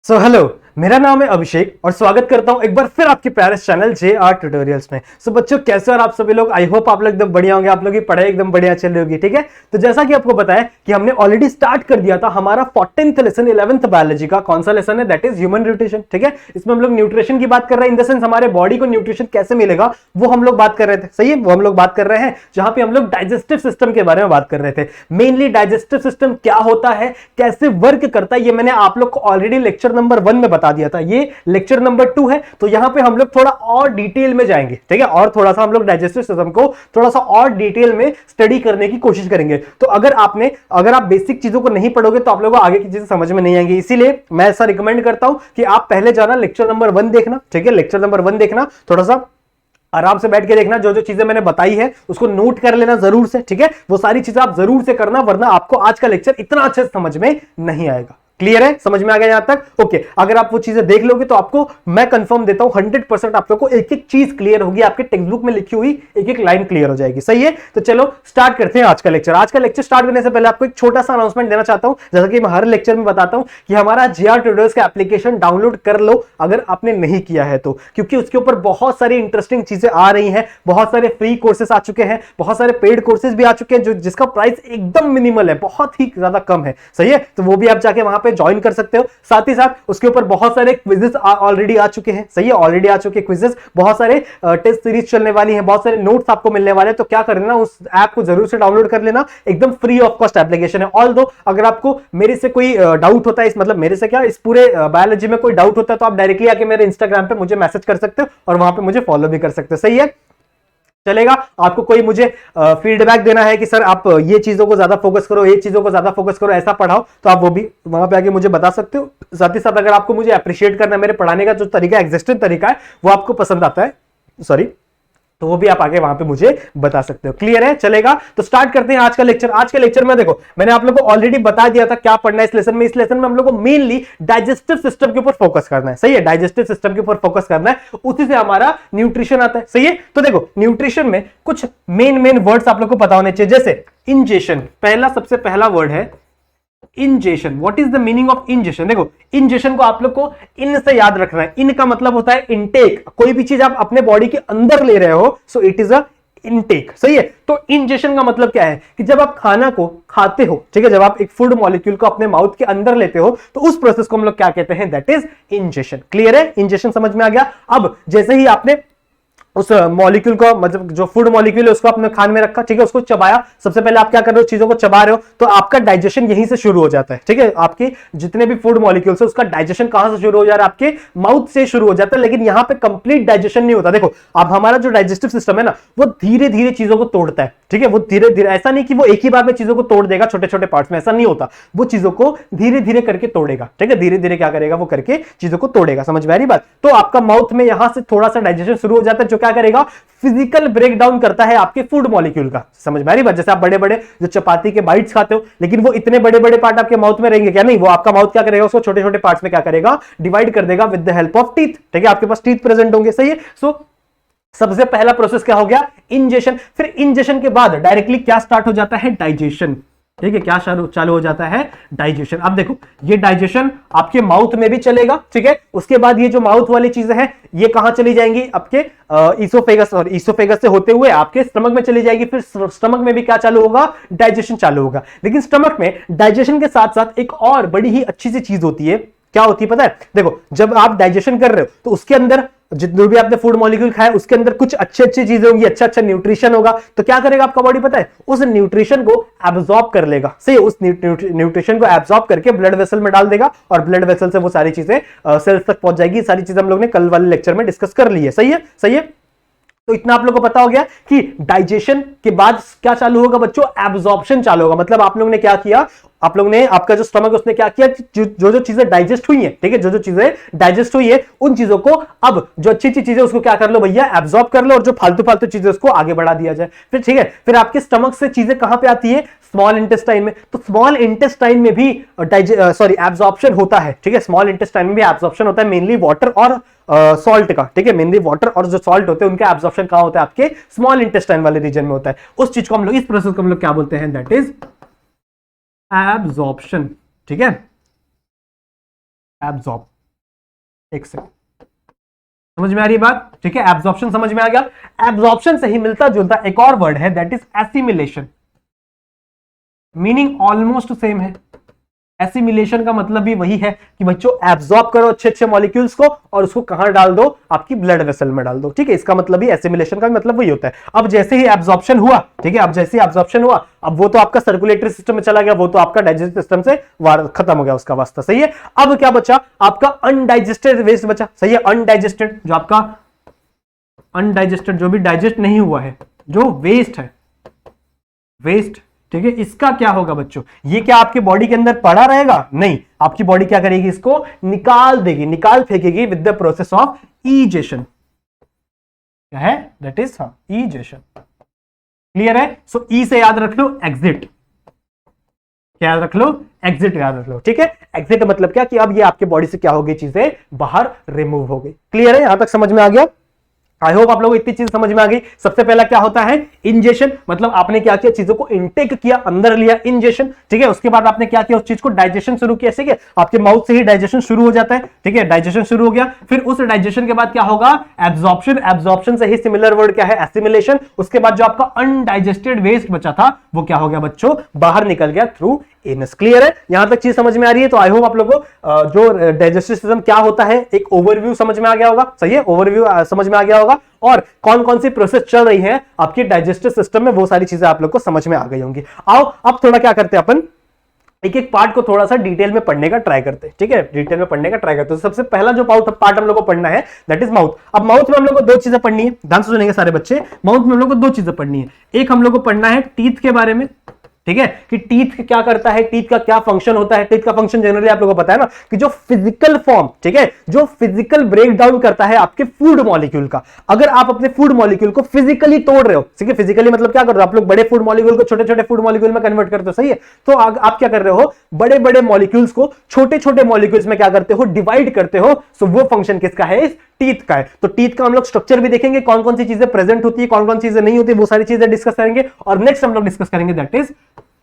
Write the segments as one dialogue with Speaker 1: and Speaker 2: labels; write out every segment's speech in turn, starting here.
Speaker 1: Hello, मेरा नाम है अभिषेक और स्वागत करता हूं एक बार फिर आपके प्यारे चैनल JR ट्यूटोरियल्स में। बच्चों कैसे और आप सभी लोग, आई होप आप लोग एकदम बढ़िया होंगे, आप लोग की पढ़ाई एकदम बढ़िया चल रही होगी। ठीक है, तो जैसा कि आपको पता है कि हमने ऑलरेडी स्टार्ट कर दिया था हमारा 14th लेसन 11th बायोलॉजी का। कौन सा लेसन है? That is human nutrition. ठीक है, इसमें हम लोग न्यूट्रिशन की बात कर रहे हैं, इन द सेंस हमारे बॉडी को न्यूट्रिशन कैसे मिलेगा वो हम लोग बात कर रहे थे। सही है, वो हम लोग बात कर रहे हैं जहां पे हम लोग डाइजेस्टिव सिस्टम के बारे में बात कर रहे थे। मेनली डाइजेस्टिव सिस्टम क्या होता है, कैसे वर्क करता है, ये मैंने आप लोग को ऑलरेडी लेक्चर नंबर 1 में बता दिया था। ये लेक्चर नंबर 2 है, तो यहां पे हम लोग थोड़ा और डिटेल में जाएंगे। ठीक है, और थोड़ा सा हम लोग डाइजेस्टिव सिस्टम को थोड़ा सा और डिटेल में स्टडी करने की कोशिश करेंगे। तो अगर आप बेसिक चीजों को नहीं पढ़ोगे तो आप लोगों को आगे की चीजें समझ में नहीं आएंगी। इसीलिए मैं ऐसा रिकमेंड करता हूं कि आप पहले जाना लेक्चर नंबर 1 देखना। ठीक है, लेक्चर नंबर 1 देखना, थोड़ा सा आराम से बैठ के देखना, जो जो चीजें मैंने बताई है उसको नोट कर लेना जरूर से। ठीक है, वो सारी चीजें आप जरूर से करना, वरना आपको आज का लेक्चर इतना अच्छे से समझ में नहीं आएगा। क्लियर है? समझ में आ गया यहां तक? ओके, अगर आप वो चीजें देख लोगे तो आपको मैं कंफर्म देता हूं 100% आप लोग को एक एक चीज क्लियर होगी, आपके टेक्स्ट बुक में लिखी हुई एक एक लाइन क्लियर हो जाएगी। सही है, तो चलो स्टार्ट करते हैं आज का लेक्चर। आज का लेक्चर स्टार्ट करने से पहले आपको एक छोटा सा अनाउंसमेंट देना चाहता हूं, जैसा कि मैं हर लेक्चर में बताता हूं कि हमारा JR ट्यूटोरियल्स का एप्लीकेशन डाउनलोड कर लो अगर आपने नहीं किया है तो, क्योंकि उसके ऊपर बहुत सारी इंटरेस्टिंग चीजें आ रही हैं, बहुत सारे फ्री कोर्सेस आ चुके हैं, बहुत सारे पेड कोर्सेज भी आ चुके हैं, जो जिसका प्राइस एकदम मिनिमल है, बहुत ही ज्यादा कम है। सही है, तो वो भी आप जाके वहां पे ज्वाइन कर सकते हो। साथ ही साथ उसके ऊपर बहुत सारे क्विजेस ऑलरेडी आ चुके हैं। सही है, ऑलरेडी आ चुके क्विजेस, बहुत सारे टेस्ट सीरीज चलने वाली हैं, बहुत सारे नोट्स आपको मिलने वाले हैं। तो क्या करना, उस ऐप को जरूर से डाउनलोड कर लेना, एकदम फ्री ऑफ कॉस्ट एप्लीकेशन है। ऑल्दो अगर आपको मेरे से कोई डाउट होता है, इस मतलब मेरे से क्या, इस पूरे बायोलॉजी में कोई डाउट होता है तो आप डायरेक्टली आके मेरे इंस्टाग्राम पे मुझे मैसेज कर सकते हो और वहां पे मुझे फॉलो भी कर सकते हो। सही है, चलेगा। आपको कोई मुझे फीडबैक देना है कि सर आप ये चीजों को ज्यादा फोकस करो, ये चीजों को ज्यादा फोकस करो, ऐसा पढ़ाओ, तो आप वो भी वहां पे आके मुझे बता सकते हो। साथ ही साथ अगर आपको मुझे अप्रिशिएट करना है, मेरे पढ़ाने का जो तरीका एग्जिस्टिंग तरीका है वो आपको पसंद आता है, सॉरी, तो वो भी आप आगे वहां पे मुझे बता सकते हो। क्लियर है? चलेगा, तो स्टार्ट करते हैं आज का लेक्चर। आज के लेक्चर में देखो, मैंने आप लोगों को ऑलरेडी बता दिया था क्या पढ़ना है इस लेसन में। इस लेसन में हम लोग को मेनली डाइजेस्टिव सिस्टम के ऊपर फोकस करना है। सही है, डाइजेस्टिव सिस्टम के ऊपर फोकस करना है, उसी से हमारा न्यूट्रिशन आता है। सही है, तो देखो न्यूट्रिशन में कुछ मेन वर्ड्स आप लोग को पता होने चाहिए, जैसे इंजेशन, सबसे पहला वर्ड है ingestion. What is the meaning of ingestion? देखो, इंजेशन को आप लोग को इन से याद रखना है। इन का मतलब होता है इनटेक, कोई भी चीज आप अपने बॉडी के अंदर ले रहे हो, so it is a intake. सही है, तो इंजेशन का मतलब क्या है कि जब आप खाना को खाते हो, ठीक है, जब आप एक फूड मॉलिक्यूल को अपने माउथ के अंदर लेते हो तो उस प्रोसेस को हम लोग क्या कहते हैं? That is ingestion. क्लियर है? इंजेशन समझ में आ गया। अब जैसे ही आपने उस मॉलिक्यूल को, मतलब जो फूड मॉलिक्यूल है उसको अपने खान में रखा, ठीक है, उसको चबाया, सबसे पहले आप क्या कर रहे हो? चीजों को चबा रहे हो, तो आपका डाइजेशन यहीं से शुरू हो जाता है। ठीक है, आपके जितने भी फूड मॉलिक्यूल्स है उसका डाइजेशन कहां से शुरू हो जा रहा है? आपके माउथ से शुरू हो जाता है। लेकिन यहां पे कंप्लीट डाइजेशन नहीं होता। देखो, अब हमारा जो डाइजेस्टिव सिस्टम है ना, वो धीरे धीरे चीजों को तोड़ता है। ठीक है, वो धीरे धीरे, ऐसा नहीं कि वो एक ही बार में चीजों को तोड़ देगा छोटे छोटे पार्ट्स में, ऐसा नहीं होता। वो चीजों को धीरे धीरे करके तोड़ेगा। ठीक है, धीरे धीरे क्या करेगा? वो करके चीजों को तोड़ेगा। समझ में आ रही बात? तो आपका माउथ में यहां से थोड़ा सा डाइजेशन शुरू हो जाता है, जो क्या करेगा? फिजिकल ब्रेकडाउन करता है आपके फूड मॉलिक्यूल का। समझ में आ रही बात? जैसे आप बड़े बड़े जो चपाती के बाइट्स खाते हो, लेकिन वो इतने बड़े बड़े पार्ट आपके माउथ में रहेंगे क्या? नहीं, वो आपका माउथ क्या करेगा? उसको छोटे छोटे पार्ट्स में क्या करेगा? डिवाइड कर देगा with the help of teeth. ठीक है, आपके पास टीथ प्रेजेंट होंगे। सही है, सो सबसे पहला प्रोसेस क्या हो गया? इंजेशन। फिर इंजेशन के बाद डायरेक्टली क्या स्टार्ट हो जाता है? डाइजेशन। ठीक है, क्या चालू हो जाता है? डाइजेशन। अब देखो, ये डाइजेशन आपके माउथ में भी चलेगा। ठीक है, उसके बाद ये जो माउथ वाली चीजें हैं ये कहां चली जाएंगी? आपके ईसोफेगस, और ईसोफेगस से होते हुए आपके स्टमक में चली जाएगी। फिर स्टमक में भी क्या चालू होगा? डाइजेशन चालू होगा। लेकिन स्टमक में डाइजेशन के साथ साथ एक और बड़ी ही अच्छी सी चीज होती है। क्या होती है पता है? देखो, जब आप डाइजेशन कर रहे हो तो उसके अंदर जितने भी आपने फूड मॉलिक्यूल खाए उसके अंदर कुछ अच्छी अच्छी चीजें होंगी, अच्छा अच्छा न्यूट्रिशन होगा। तो क्या करेगा आपका बॉडी पता है? उस न्यूट्रिशन को एब्जॉर्ब कर लेगा। सही, उस न्यूट्रिशन को एब्जॉर्ब करके ब्लड वेसल में डाल देगा और ब्लड वेसल से वो सारी चीजें सेल्स तक पहुंच जाएगी। सारी चीजें हम लोग ने कल वाले लेक्चर में डिस्कस कर ली है। सही है, सही है। तो इतना आप लोगों को पता हो गया कि डाइजेशन के बाद क्या चालू होगा बच्चों? एब्जॉर्प्शन चालू होगा। मतलब आप लोगों ने क्या किया? आप लोगों ने, आपका जो स्टमक उसने क्या किया? जो जो चीजें डाइजेस्ट हुई है, ठीक है, जो जो चीजें डाइजेस्ट हुई है उन चीजों को अब जो अच्छी अच्छी चीजें उसको क्या कर लो भैया? एब्जॉर्ब कर लो, और जो फालतू फालतू चीजें उसको आगे बढ़ा दिया जाए। फिर ठीक है, फिर आपके स्टमक से चीजें कहां पे आती है? स्मॉल इंटेस्टाइन में। तो स्मॉल इंटेस्टाइन में भी एब्जॉर्प्शन होता है। ठीक है, स्मॉल इंटेस्टाइन में भी एब्जॉर्प्शन होता है, मेनली वाटर और सॉल्ट का। ठीक है, मेनली वाटर और जो सॉल्ट होते हैं उनका एब्जॉर्प्शन कहां होता है? आपके स्मॉल इंटेस्टाइन वाले रीजन में होता है। उस चीज को हम लोग, इस प्रोसेस को हम लोग क्या बोलते हैं? That is absorption. ठीक है, एब्जॉर्ब। एक सेकंड, समझ में आ रही है बात? ठीक है, एब्जॉर्प्शन समझ में आ गया। एब्जॉर्प्शन से ही मिलता जुलता एक और वर्ड है that is assimilation, meaning almost same है। एसिमिलेशन का मतलब भी वही है कि बच्चों एब्जॉर्ब करो अच्छे अच्छे मॉलिक्यूल्स को और उसको कहां डाल दो, आपकी ब्लड वेसल में डाल दो। ठीक है, इसका मतलब ही एसिमिलेशन का मतलब वही होता है। अब जैसे ही एब्जॉर्प्शन हुआ, ठीक है, अब जैसे ही एब्जॉर्प्शन हुआ, अब वो तो आपका सर्कुलेटरी सिस्टम में चला गया, वो तो आपका डाइजेस्टिव सिस्टम से खत्म हो गया उसका वास्ता। सही है, अब क्या बचा? आपका अनडाइजेस्टेड वेस्ट बचा। सही है, अनडाइजेस्टेड, जो आपका अनडाइजेस्टेड, जो भी डाइजेस्ट नहीं हुआ है, जो वेस्ट है, वेस्ट, ठीक है, इसका क्या होगा बच्चों? ये क्या आपके बॉडी के अंदर पड़ा रहेगा? नहीं, आपकी बॉडी क्या करेगी? इसको निकाल देगी, निकाल फेंकेगी with the process of egestion. क्या है? That is ईजेशन। क्लियर है? सो ई से याद रख लो एग्जिट। क्या याद रख लो? एग्जिट याद रख लो। ठीक है, एग्जिट मतलब क्या कि अब ये आपके बॉडी से क्या हो गई? चीजें बाहर रिमूव हो गई। क्लियर है? यहां तक समझ में आ गया? आई होप आप लोगों को इतनी चीज समझ में आ गई। सबसे पहला क्या होता है? इंजेशन, मतलब आपने क्या किया? चीजों को इनटेक किया, अंदर लिया, इंजेशन। ठीक है, उसके बाद आपने क्या किया? उस चीज को डाइजेशन शुरू किया। ठीक है, आपके माउथ से ही डाइजेशन शुरू हो जाता है। ठीक है, डाइजेशन शुरू हो गया, फिर उस डाइजेशन के बाद क्या होगा? एब्जॉर्प्शन। एब्जॉर्प्शन से ही सिमिलर वर्ड क्या है? एसिमिलेशन। उसके बाद जो आपका अनडाइजेस्टेड वेस्ट बचा था वो क्या हो गया बच्चों? बाहर निकल गया थ्रू एनस। क्लियर है? यहां तक चीज समझ में आ रही है? तो आई होप आप लोगों को जो डाइजेस्टिव सिस्टम क्या होता है एक ओवरव्यू समझ में आ गया होगा। सही है, ओवरव्यू समझ में आ गया होगा, और कौन कौन सी प्रोसेस चल रही है आपके डाइजेस्टिव सिस्टम में, वो सारी चीजें आप लोग को समझ में आ गई होंगी। आओ अब थोड़ा क्या करते हैं, अपन एक एक पार्ट को थोड़ा सा डिटेल में पढ़ने का ट्राई करते हैं। ठीक है, डिटेल में पढ़ने का ट्राई करते हैं। तो सबसे पहला जो पार्ट हम लोग को पढ़ना है दैट इज माउथ। अब माउथ में हम लोग को दो चीजें पढ़नी है, ध्यान से सुनेंगे सारे बच्चे। माउथ में हम लोग को दो चीजें पढ़नी है। एक हम लोग को पढ़ना है टीथ के बारे में। ठीक है, कि टीथ क्या करता है, टीथ का क्या फंक्शन होता है। टीथ का फंक्शन जनरली आप लोगों को पता है ना, कि जो फिजिकल फॉर्म, ठीक है, जो फिजिकल ब्रेक डाउन करता है आपके फूड मॉलिक्यूल का। अगर आप अपने फूड मॉलिक्यूल को फिजिकली तोड़ रहे हो, ठीक है, फिजिकली मतलब क्या कर रहे हो? आप लोग बड़े फूड मॉलिक्यूल को छोटे छोटे फूड मॉलिक्यूल में कन्वर्ट करते हो। सही है, तो आप क्या कर रहे हो? बड़े बड़े मॉलिक्यूल्स को छोटे छोटे मॉलिक्यूल्स में क्या करते हो? डिवाइड करते हो। सो वो फंक्शन किसका है? इस टीथ का है। तो टीथ का हम लोग स्ट्रक्चर भी देखेंगे, कौन कौन सी चीजें प्रेजेंट होती है, कौन कौन सी चीजें नहीं होती, वो सारी चीजें डिस्कस करेंगे। और नेक्स्ट हम लोग डिस्कस करेंगे दैट इज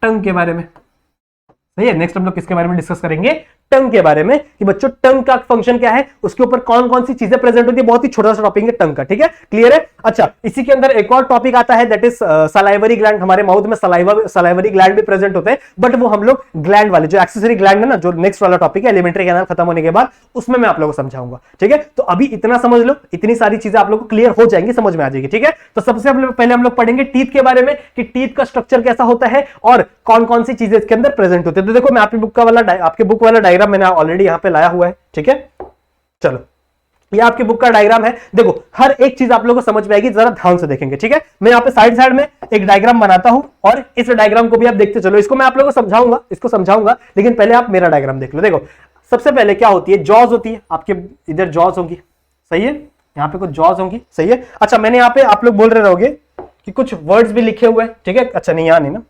Speaker 1: टंग के बारे में। सही है, नेक्स्ट हम लोग किसके बारे में डिस्कस करेंगे? टंग के बारे में, कि बच्चों टंग का फंक्शन क्या है, उसके ऊपर कौन कौन सी चीजें प्रेजेंट होती है। बहुत ही छोटा सा टॉपिक है टंग का। ठीक है, क्लियर है? अच्छा, इसी के अंदर एक और टॉपिक आता है दैट इज सलाइवरी ग्लैंड। हमारे माउथ में सलाइवरी ग्लैंड भी प्रेजेंट होते हैं, बट वो हम लोग ग्लैंड वाले, जो एक्सेसरी ग्लैंड है ना, जो नेक्स्ट वाला टॉपिक है एलिमेंट्री कैनाल खत्म होने के बाद, उसमें मैं आप लोगों को समझाऊंगा। ठीक है, तो अभी इतना समझ लो, इतनी सारी चीजें आप लोग को क्लियर हो जाएंगी, समझ में आ जाएगी। ठीक है, तो सबसे पहले हम लोग पढ़ेंगे टीथ के बारे में, कि टीथ का स्ट्रक्चर कैसा होता है और कौन कौन सी चीजें इसके अंदर प्रेजेंट होती है। तो देखो, मैं आपकी बुक वाला डायग्राम मैंने ऑलरेडी यहां पे लाया हुआ है। ठीक है, चलो, ये आपकी बुक का डायग्राम है। देखो, हर एक चीज आप लोगों को समझ में आएगी, जरा ध्यान से देखेंगे। ठीक है, मैं यहाँ पे साइड में एक डायग्राम बनाता हूं, और इस डायग्राम को भी आप देखते चलो। इसको मैं आप लोगों को समझाऊंगा, इसको समझाऊंगा, लेकिन पहले आप मेरा डायग्राम देख लो। देखो, सबसे पहले क्या होती है? जॉज होती है आपके, इधर जॉज होंगी। सही है, यहाँ पे कुछ जॉज होंगी। सही है, अच्छा, मैंने यहाँ पे, आप लोग बोल रहे रहोगे कि कुछ वर्ड्स भी लिखे हुए हैं। ठीक है, अच्छा, नहीं, यहाँ नहीं ना,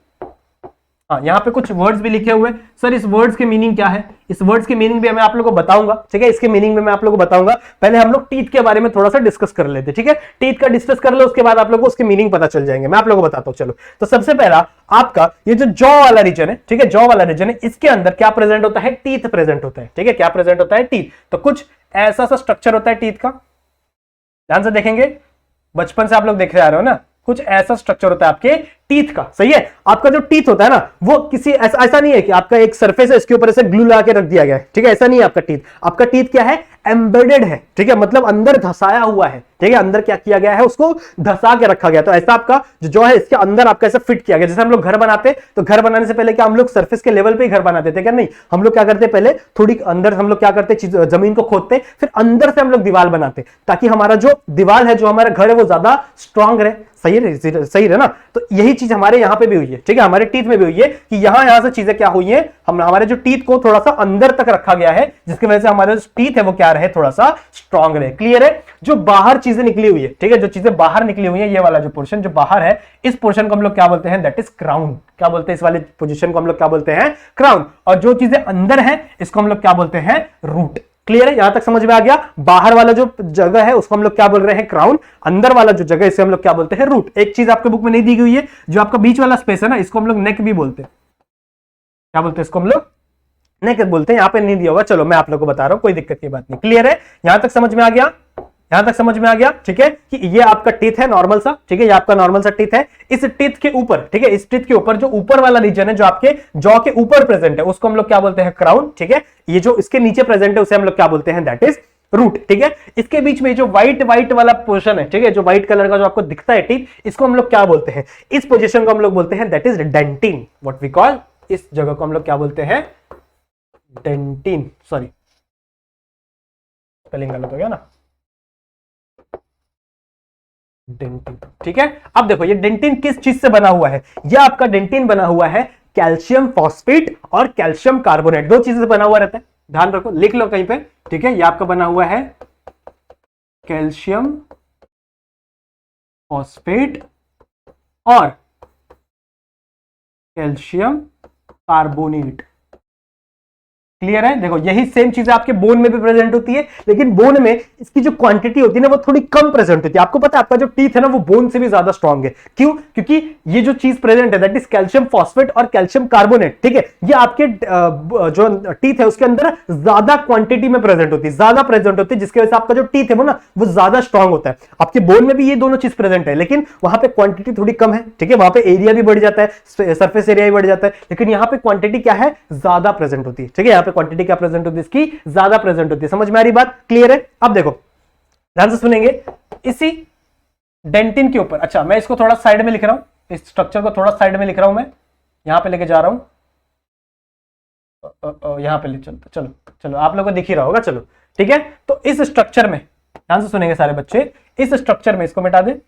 Speaker 1: हाँ, यहाँ पे कुछ वर्ड्स भी लिखे हुए हैं। सर, इस वर्ड्स के मीनिंग क्या है? इस वर्ड्स के मीनिंग भी मैं आप लोगों को बताऊंगा। ठीक है, इसके मीनिंग में मैं आप लोगों को बताऊंगा। पहले हम लोग टीथ के बारे में थोड़ा सा डिस्कस कर लेते हैं। ठीक है, टीथ का डिस्कस कर लो, उसके बाद आप लोगों को उसके मीनिंग पता चल जाएंगे। मैं आप लोगों को बताता हूँ। चलो, तो सबसे पहला आपका ये जो जॉ वाला रीजन है, ठीक है, जॉ वाला रीजन है, इसके अंदर क्या प्रेजेंट होता है? टीथ प्रेजेंट होता है। ठीक है, क्या प्रेजेंट होता है? टीथ। तो कुछ ऐसा सा स्ट्रक्चर होता है टीथ का, ध्यान से देखेंगे, बचपन से आप लोग देख रहे आ रहे हो ना, कुछ ऐसा स्ट्रक्चर होता है आपके टीथ का। सही है, आपका जो टीथ होता है ना, वो किसी ऐसा नहीं है कि आपका एक सरफेस है, इसके ऊपर ऐसे ग्लू लगा के रख दिया गया है। ठीक है, ऐसा नहीं है आपका टीथ। आपका टीथ क्या है? एम्बेडेड है। ठीक है, मतलब अंदर धसाया हुआ है। ठीक है, अंदर क्या किया गया है? उसको धसा के रखा गया। तो ऐसा आपका जो है, इसके अंदर आपका ऐसा फिट किया गया। जैसे हम लोग घर बनाते, तो घर बनाने से पहले क्या हम लोग सरफेस के लेवल पे ही घर बनाते थे क्या? नहीं, हम लोग क्या करते, पहले थोड़ी अंदर हम लोग क्या करते, जमीन को खोदते, फिर अंदर से हम लोग दीवार बनाते, ताकि हमारा जो दीवार है, जो हमारा घर है, वो ज्यादा स्ट्रांग रहे। सही है ना? तो यही चीज हमारे यहाँ पे भी हुई है। ठीक है, हमारे टीथ में भी हुई है, कि यहां से चीजें क्या हुई है, हमारे जो टीथ को थोड़ा सा अंदर तक रखा गया है, जिसकी वजह से हमारे जो टीथ है वो क्या रहे, थोड़ा सा स्ट्रांग रहे। क्लियर है? जो बाहर चीजें निकली हुई है, ठीक है, जो चीजें बाहर निकली हुई है, ये वाला जो पोर्शन जो बाहर है, इस पोर्शन को हम लोग क्या बोलते हैं? That is crown. क्या बोलते हैं? इस वाले पोजीशन को हम लोग क्या बोलते हैं? क्राउन। और जो चीजें अंदर है, इसको हम लोग क्या बोलते हैं? रूट। क्लियर है? यहां तक समझ में आ गया? बाहर वाला जो जगह है उसको हम लोग क्या बोल रहे हैं? क्राउन। अंदर वाला जो जगह है इसे हम लोग क्या बोलते हैं? रूट। एक चीज आपके बुक में नहीं दी गई है, जो आपका बीच वाला स्पेस है ना, इसको हम लोग नेक भी बोलते हैं। क्या बोलते हैं इसको हम लोग? नेक बोलते हैं, यहां पे नहीं दिया होगा, चलो मैं आप लोगों को बता रहा हूं, कोई दिक्कत की बात नहीं। क्लियर है, यहां तक समझ में आ गया, यहां तक समझ में आ गया, ठीक है कि ये आपका टीथ है नॉर्मल सा, ठीक है, ये आपका नॉर्मल सा टीथ है। इस टीथ के ऊपर, ठीक है, इस टीथ के ऊपर जो ऊपर वाला रीजन है, जो आपके जॉ के ऊपर प्रेजेंट है, उसको हम लोग क्या बोलते हैं, क्राउन, ठीक है। ये जो इसके नीचे प्रेजेंट है उसे हम लोग क्या बोलते हैं, दैट इज रूट, ठीक है। इसके बीच में जो व्हाइट व्हाइट वाला पोर्शन है, ठीक है, जो व्हाइट कलर का जो आपको दिखता है टीथ, इसको हम लोग क्या बोलते हैं, इस पोजीशन को हम लोग बोलते हैं that is dentin. What we call, इस जगह को हम लोग क्या बोलते हैं, डेंटिन। सॉरी स्पेलिंग गलत हो गया ना, डेंटिन, ठीक है। अब देखो ये डेंटिन किस चीज से बना हुआ है, ये आपका डेंटिन बना हुआ है कैल्शियम फॉस्फेट और कैल्शियम कार्बोनेट, दो चीजें से बना हुआ रहता है, ध्यान रखो, लिख लो कहीं पे, ठीक है। ये आपका बना हुआ है कैल्शियम फॉस्फेट और कैल्शियम कार्बोनेट। क्लियर है, देखो यही सेम चीज आपके बोन में भी प्रेजेंट होती है, लेकिन बोन में इसकी जो क्वांटिटी होती है ना वो थोड़ी कम प्रेजेंट होती है। आपको पता है आपका जो टीथ है ना वो बोन से भी ज्यादा स्ट्रांग है, क्यों, क्योंकि ये जो चीज प्रेजेंट है दैट इज कैल्शियम फॉस्फेट और कैल्शियम कार्बोनेट, ठीक है, ये आपके जो टीथ है उसके अंदर ज्यादा क्वांटिटी में प्रेजेंट होती है, ज्यादा प्रेजेंट होती है, जिसकी वजह से आपका जो टीथ है वो ना वो ज्यादा स्ट्रांग होता है। आपके बोन में भी ये दोनों चीज प्रेजेंट है, लेकिन वहां पे क्वांटिटी थोड़ी कम है, ठीक है, वहां पे एरिया भी बढ़ जाता है, सरफेस एरिया भी बढ़ जाता है, लेकिन यहाँ पे क्वांटिटी क्या है, ज्यादा प्रेजेंट होती है, ठीक है, यहाँ पे क्वांटिटी क्या प्रेजेंट होती है, इसकी ज्यादा प्रेजेंट होती है। समझ में आ रही बात, क्लियर है। अब देखो ध्यान से सुनेंगे, इसी डेंटिन के ऊपर, अच्छा मैं इसको थोड़ा साइड में लिख रहा हूं, इस स्ट्रक्चर को थोड़ा साइड में लिख रहा हूं, मैं यहां पे लेके जा रहा हूं, यहां पे ले चलते, चलो चलो आप लोगों को दिख ही रहा होगा, चलो ठीक है। तो इस स्ट्रक्चर में ध्यान से सुनेंगे सारे बच्चे, इस स्ट्रक्चर में, इसको मिटा दे,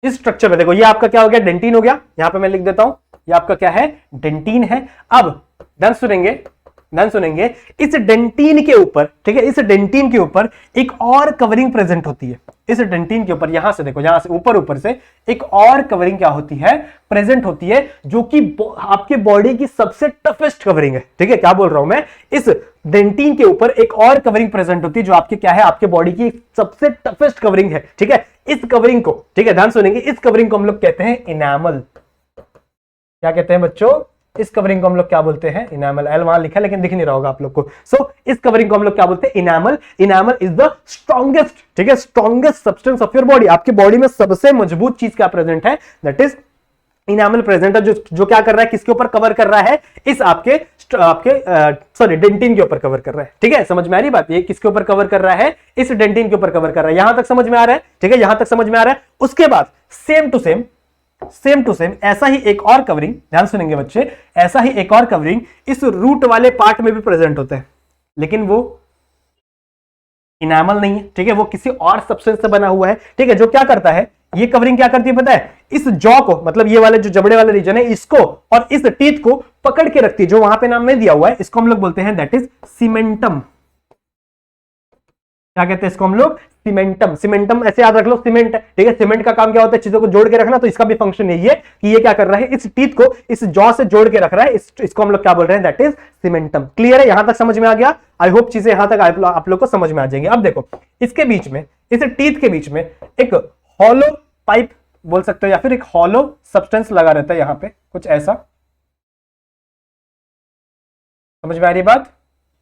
Speaker 1: इस स्ट्रक्चर में देखो ये आपका क्या हो गया, डेंटिन हो गया, यहां पे मैं लिख देता हूं, ये आपका क्या है, डेंटिन है। अब ध्यान सुनेंगे, ध्यान सुनेंगे, इस डेंटिन के ऊपर, ठीक है, इस डेंटिन के ऊपर एक और कवरिंग प्रेजेंट होती है, इस डेंटिन के ऊपर, यहां से देखो, यहां से ऊपर ऊपर से एक और कवरिंग क्या होती है, प्रेजेंट होती है, जो कि आपके बॉडी की सबसे टफेस्ट कवरिंग है, ठीक है। क्या बोल रहा हूं मैं, इस डेंटिन के ऊपर एक और कवरिंग प्रेजेंट होती है जो आपके क्या है, आपके बॉडी की सबसे टफेस्ट कवरिंग है, ठीक है। इस कवरिंग को, ठीक है, ध्यान सुनेंगे, इस कवरिंग को हम लोग कहते हैं इनामल। क्या कहते हैं बच्चों, इस कवरिंग को हम लोग क्या बोलते हैं, इनामल। एल वहां लिखा है लेकिन दिख नहीं रहा होगा आप लोग को। सो इस कवरिंग को हम लोग क्या बोलते हैं, enamel. Enamel is the strongest, ठीक है, strongest substance of your body. आपकी बॉडी में सबसे मजबूत चीज क्या प्रेजेंट है, दैट इज इनामल प्रेजेंट है, जो क्या कर रहा है, किसके ऊपर कवर कर रहा है, इस आपके सॉरी डेंटिन के ऊपर कवर कर रहा है, ठीक है। समझ में आ रही बात, ये किसके ऊपर कवर कर रहा है, इस डेंटिन के ऊपर कवर कर रहा है। यहां तक समझ में आ रहा है, ठीक है, यहां तक समझ में आ रहा है। उसके बाद सेम टू सेम ऐसा ही एक और कवरिंग, ध्यान सुनेंगे बच्चे, ऐसा ही एक और कवरिंग इस रूट वाले पार्ट में भी प्रेजेंट होता है, लेकिन वो इनामल नहीं है, ठीक है, वो किसी और सब्सटेंस से बना हुआ है, ठीक है। जो क्या करता है, ये कवरिंग क्या करती है पता है, इस जॉ को, मतलब ये वाले जो जबड़े वाले रीजन है, इसको और इस टीथ को पकड़ के रखती है, जो वहां पे नाम में दिया हुआ है, इसको हम लोग बोलते हैं दैट इज सीमेंटम। क्या कहते हैं इसको हम लोग, सीमेंटम। सीमेंटम ऐसे याद रख लो, सीमेंट है, ठीक है। सीमेंट का काम क्या होता है, चीजों को जोड़ के रखना, तो इसका भी फंक्शन यही है कि ये क्या कर रहा है, इस टीथ को इस जॉ से जोड़ के रख रहा है, इसको हम लोग क्या बोल रहे हैं, दैट इज सीमेंटम। क्लियर है, यहां तक समझ में आ गया। आई होप चीजें यहां तक आप लोग को समझ में आ जाएंगे। अब देखो इसके बीच में, इस टीथ के बीच में एक हॉलो पाइप बोल सकते हो, या फिर एक हॉलो सब्सटेंस लगा रहता है, यहां पे कुछ ऐसा, समझ में आ रही बात,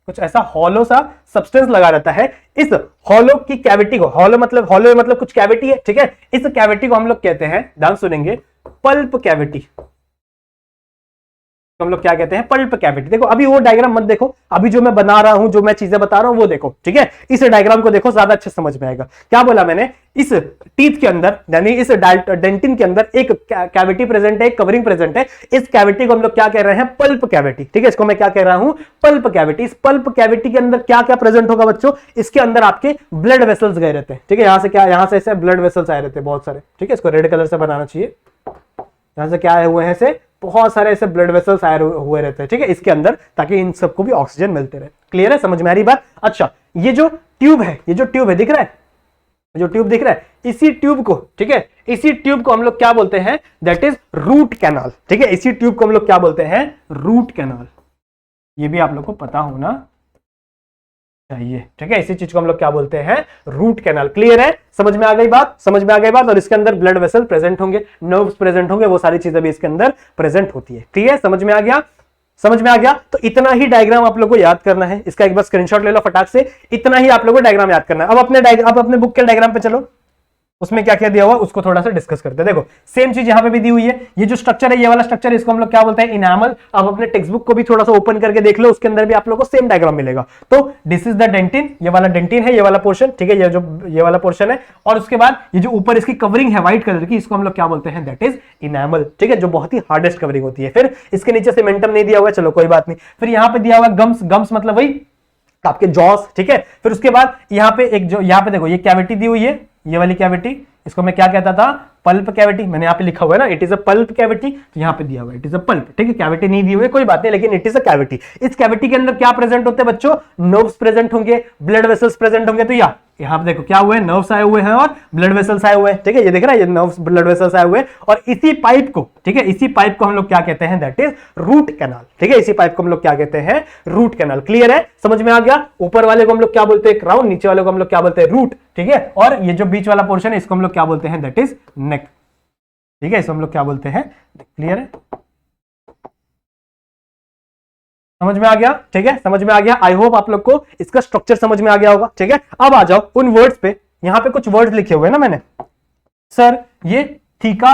Speaker 1: कुछ ऐसा हॉलो सा सब्सटेंस लगा रहता है। इस हॉलो की कैविटी को, हॉलो मतलब कुछ कैविटी है, ठीक है, इस कैविटी को हम लोग कहते हैं, ध्यान सुनेंगे, पल्प कैविटी। तो हम लोग क्या कहते हैं, पल्प कैविटी। देखो अभी वो डायग्राम मत देखो, अभी जो मैं बना रहा हूं, जो मैं चीजें बता रहा हूं वो देखो, ठीक है। इस डायग्राम को देखो, ज्यादा अच्छे समझ में आएगा। क्या बोला मैंने, इस टीथ के अंदर, यानी इस डेंटिन के अंदर एक कैविटी प्रेजेंट है, एक कवरिंग प्रेजेंट है। इस कैविटी को हम लोग क्या कह रहे हैं, पल्प कैविटी, ठीक है। इसको मैं क्या कह रहा हूं, पल्प कैविटी। इस पल्प कैविटी के अंदर क्या क्या प्रेजेंट होगा बच्चों, इसके अंदर आपके ब्लड वेसल्स गए रहते हैं, ठीक है। यहां से क्या, यहां से ऐसे ब्लड वेसल्स आए रहते हैं बहुत सारे, ठीक है। इसको रेड कलर से बनाना चाहिए, यहां से क्या आए हुए हैं, ऐसे बहुत सारे ऐसे ब्लड वेसल्स आए हुए रहते हैं, ठीक है, इसके अंदर, ताकि इन सबको भी ऑक्सीजन मिलते रहे। क्लियर है, समझ में आ रही बात। अच्छा ये जो ट्यूब है, ये जो ट्यूब है दिख रहा है, जो ट्यूब दिख रहा है, इसी ट्यूब को, ठीक है, इसी ट्यूब को हम लोग क्या बोलते हैं, दैट इज रूट कैनाल, ठीक है। इसी ट्यूब को हम लोग क्या बोलते हैं, रूट कैनाल। ये भी आप लोग को पता होना चाहिए, ठीक है। इसी चीज को हम लोग क्या बोलते हैं, रूट कैनाल। क्लियर है, समझ में आ गई बात, समझ में आ गई बात। और इसके अंदर ब्लड वेसल प्रेजेंट होंगे, नर्व्स प्रेजेंट होंगे, वो सारी चीजें भी इसके अंदर प्रेजेंट होती है, ठीक है, समझ में आ गया। समझ में आ गया? तो इतना ही डायग्राम आप लोग को याद करना है, इसका एक बार स्क्रीनशॉट ले लो फटाक से, इतना ही आप लोग को डायग्राम याद करना है। अब अपने बुक के डायग्राम पे चलो, उसमें क्या क्या दिया हुआ उसको थोड़ा सा डिस्कस करते हैं। देखो सेम चीज यहां पे भी दी हुई है, ये जो स्ट्रक्चर है, ये वाला स्ट्रक्चर, इसको हम लोग क्या बोलते हैं? इनामल। आप अपने टेक्स्ट बुक को भी थोड़ा सा ओपन करके देख लो, उसके अंदर भी आप लोग को सेम डायग्राम मिलेगा। तो दिस इज द डेंटिन, ये वाला डेंटिन है, ये वाला पोर्शन, ठीक है, ये वाला पोर्शन है। और उसके बाद ये जो ऊपर इसकी कवरिंग है व्हाइट कलर की, इसको हम लोग क्या बोलते हैं? दैट इज इनामल, ठीक है, जो बहुत ही हार्डेस्ट कवरिंग होती है। फिर इसके नीचे सीमेंटम नहीं दिया हुआ, चलो कोई बात नहीं। फिर यहाँ पे दिया हुआ गम्स, गम्स मतलब वही आपके जॉस, ठीक है। फिर उसके बाद यहाँ पे एक जो यहाँ पे देखो ये कैविटी दी हुई है, ये वाली कैविटी, इसको मैं क्या कहता था? Pulp cavity. मैंने यहाँ पे लिखा हुआ है ना, it is a pulp cavity, तो यहाँ पे दिया हुआ है इट इज अ पल्प, ठीक है। कैविटी नहीं दी हुई है कोई बात नहीं, लेकिन इट इज अ कैविटी। इस कैविटी के अंदर क्या प्रेजेंट होते हैं बच्चों? नर्व्स प्रेजेंट होंगे, ब्लड वेसल्स प्रेजेंट होंगे। तो यहाँ पे देखो क्या हुए हैं? नर्व्स आए हुए हैं और ब्लड वेसल्स आए हुए हैं, ठीक है, ये देख रहा है, ये नर्व्स ब्लड वेसल्स आए हुए हैं। और इसी पाइप को, ठीक है, इसी पाइप को हम लोग क्या कहते हैं? दैट इज रूट कैनाल, ठीक है। इसी पाइप को हम लोग क्या कहते हैं? Root canal. क्लियर है? समझ में आ गया? ऊपर वाले को हम लोग क्या बोलते हैं? क्राउन। नीचे वाले को हम लोग क्या बोलते हैं? रूट, ठीक है। और ये जो बीच वाला पोर्शन है, इसको हम लोग क्या बोलते हैं? दैट इज नेक, ठीक है, इसको हम लोग क्या बोलते हैं? क्लियर है? समझ में आ गया? ठीक है, समझ में आ गया। आई होप आप लोग को इसका स्ट्रक्चर समझ में आ गया होगा, ठीक है। अब आ जाओ उन वर्ड्स पे, यहां पे कुछ वर्ड्स लिखे हुए हैं ना मैंने, सर ये थीका,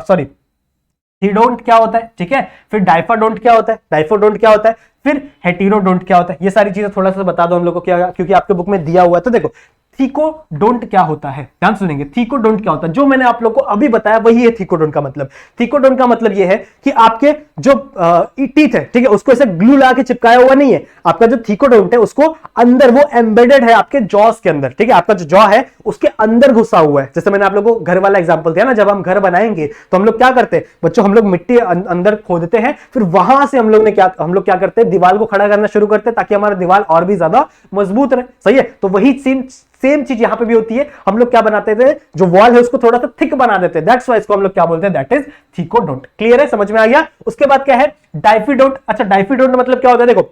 Speaker 1: सॉरी थीडोंट क्या होता है, ठीक है। फिर डाइफाडोंट क्या होता है, डाइफोडोंट क्या होता है, फिर हेटेरोडोंट क्या होता है, ये सारी चीजें थोड़ा सा बता दो हम लोग को क्या, क्योंकि आपके बुक में दिया हुआ है। तो देखो थीकोडोंट क्या होता है, ध्यान सुनेंगे। थीकोडोंट क्या होता है, जो मैंने आप लोग को अभी बताया वही है थीकोडोंट का मतलब। थीकोडोंट का मतलब ये है कि आपके जो टीथ है, ठीक है, उसको ऐसे ग्लू लगा के चिपकाया हुआ नहीं है। आपका जो थीकोडोंट है उसको अंदर वो एम्बेडेड है आपके जॉस के अंदर, ठीक है। आपका जो जॉ है उसके अंदर घुसा हुआ है। जैसे मैंने आप लोगों को घर वाला एग्जांपल दिया ना, जब हम घर बनाएंगे तो हम लोग क्या करते हैं बच्चों? हम लोग मिट्टी अंदर खोदते हैं, फिर वहां से हम लोग क्या करते हैं? दीवार को खड़ा करना शुरू करते हैं, ताकि हमारा दीवार और भी ज्यादा मजबूत रहे। सही है? तो वही सेम चीज यहां पे भी होती है। हम लोग क्या बनाते थे? जो वॉल है उसको थोड़ा सा थिक बना देते हैं, दैट्स व्हाई इसको हम लोग क्या बोलते हैं? That is thecodont. क्लियर है? समझ में आ गया? उसके बाद क्या है? डाइफिडोंट। अच्छा, डाइफिडोंट मतलब क्या होता है? देखो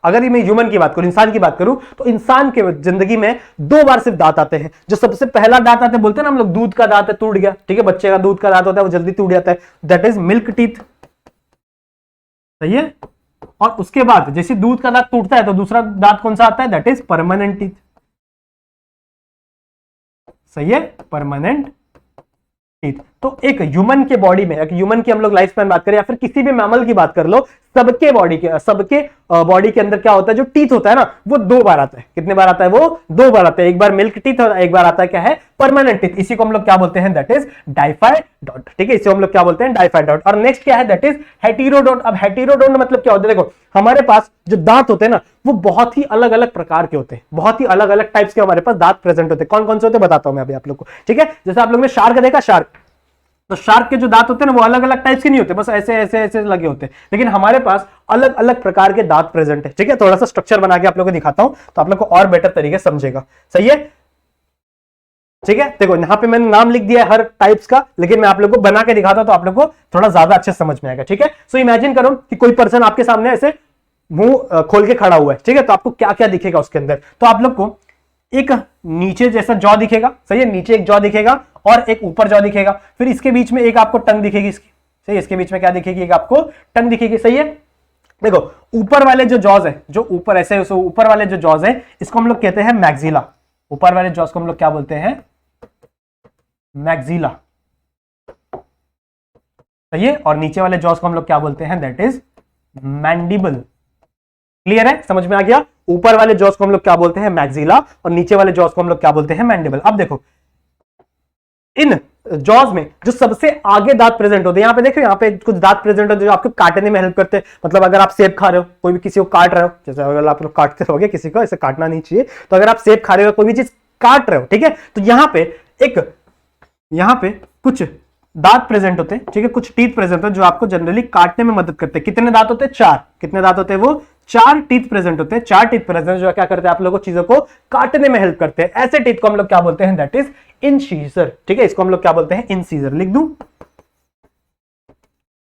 Speaker 1: अगर मैं ह्यूमन की बात करूं, इंसान की बात करूं, तो इंसान के जिंदगी में 2 बार सिर्फ दांत आते हैं। जो सबसे पहला दांत आते हैं, बोलते हैं ना हम लोग, दूध का दांत है टूट गया, ठीक है, बच्चे का दूध का दांत होता है वो जल्दी टूट जाता है, दैट इज मिल्क टीथ। सही है? और उसके बाद जैसे दूध का दांत टूटता है तो दूसरा दांत कौन सा आता है? That is permanent teeth. सही है? Permanent teeth. तो एक ह्यूमन के बॉडी में, एक ह्यूमन की हम लोग लाइफ स्पैन बात करें या फिर किसी भी मैमल की बात कर लो, सबके बॉडी के अंदर क्या होता है? जो टीथ होता है ना, वो 2 बार आता है। कितने बार आता है? वो 2 बार आता है। एक बार मिल्क टीथ और एक बार आता है क्या है? Permanent teeth. इसी को हम लोग क्या बोलते हैं? दैट इज डाइफाइडोंट, ठीक है, इसे हम लोग क्या बोलते हैं? डाइफाइडोंट। और नेक्स्ट क्या है? That is heterodont. अब हेटेरोडोंट मतलब क्या होता है? देखो हमारे पास जो दांत होते हैं ना, वो बहुत ही अलग अलग प्रकार के होते हैं, बहुत ही अलग अलग टाइप्स के हमारे पास दांत प्रेजेंट होते हैं। कौन कौन से होते हैं बताता हूं मैं अभी आप लोग को, ठीक है। जैसे आप लोग ने शार्क देखा, शार्क, तो शार्क के जो दांत होते हैं ना, वो अलग अलग टाइप्स के नहीं होते, बस ऐसे ऐसे ऐसे लगे होते हैं। लेकिन हमारे पास अलग अलग प्रकार के दांत प्रेजेंट है, ठीक है। थोड़ा सा स्ट्रक्चर बना के आप लोगों को दिखाता हूं तो आप लोग को और बेटर तरीके समझेगा। सही है? ठीक है, देखो यहां पे मैंने नाम लिख दिया है हर टाइप्स का, लेकिन मैं आप लोग को बना के दिखाता हूं तो आप लोग को थोड़ा ज्यादा अच्छे समझ में आएगा, ठीक है। सो इमेजिन करो कि कोई पर्सन आपके सामने ऐसे मुंह खोल के खड़ा हुआ है, ठीक है, तो आपको क्या क्या दिखेगा उसके अंदर? तो आप लोग को एक नीचे जैसा जॉ दिखेगा, सही है, नीचे एक जॉ दिखेगा और एक ऊपर जॉ दिखेगा। फिर इसके बीच में एक आपको टंग दिखेगी इसकी, सही है, इसके बीच में क्या दिखेगी? एक आपको टंग दिखेगी। सही है? देखो ऊपर वाले जो जॉज है, जो ऊपर ऐसे ऊपर वाले जो जॉज है, इसको हम लोग कहते हैं मैक्सिला। ऊपर वाले जॉज को हम लोग क्या बोलते हैं? मैक्सिला। सही है? और नीचे वाले जॉज को हम लोग क्या बोलते हैं? That is mandible. क्लियर है? समझ में आ गया? ऊपर वाले जॉस को हम लोग क्या बोलते हैं? मैक्सिला, और नीचे वाले जॉस को हम लोग क्या बोलते हैं? मैंडिबल। अब देखो इन जॉज में जो सबसे आगे दांत प्रेजेंट होते हैं, यहां पे देखो, यहां पे कुछ दांत प्रेजेंट होते हैं जो आपको काटने में हेल्प करते हैं। मतलब अगर आप सेब खा रहे हो, कोई भी किसी को काट रहे हो, जैसे अगर आप लोग काटते रहोगे किसी को, ऐसे काटना नहीं चाहिए, तो अगर आप सेब खा रहे हो, कोई भी चीज काट रहे हो, ठीक है, तो यहां पे कुछ दांत प्रेजेंट होते हैं, ठीक है, कुछ टीथ प्रेजेंट होते हैं जो आपको जनरली काटने में मदद करते हैं। कितने दांत होते हैं? 4। कितने दांत होते हैं? वो 4 टीथ प्रेजेंट होते हैं। 4 टीथ प्रेजेंट जो क्या करते हैं? आप लोगों को चीजों को काटने में हेल्प करते हैं। ऐसे टीथ को हम लोग क्या बोलते हैं? दैट इज इंसीजर, ठीक है, इसको हम लोग क्या बोलते हैं? इंसीजर। लिख दूं?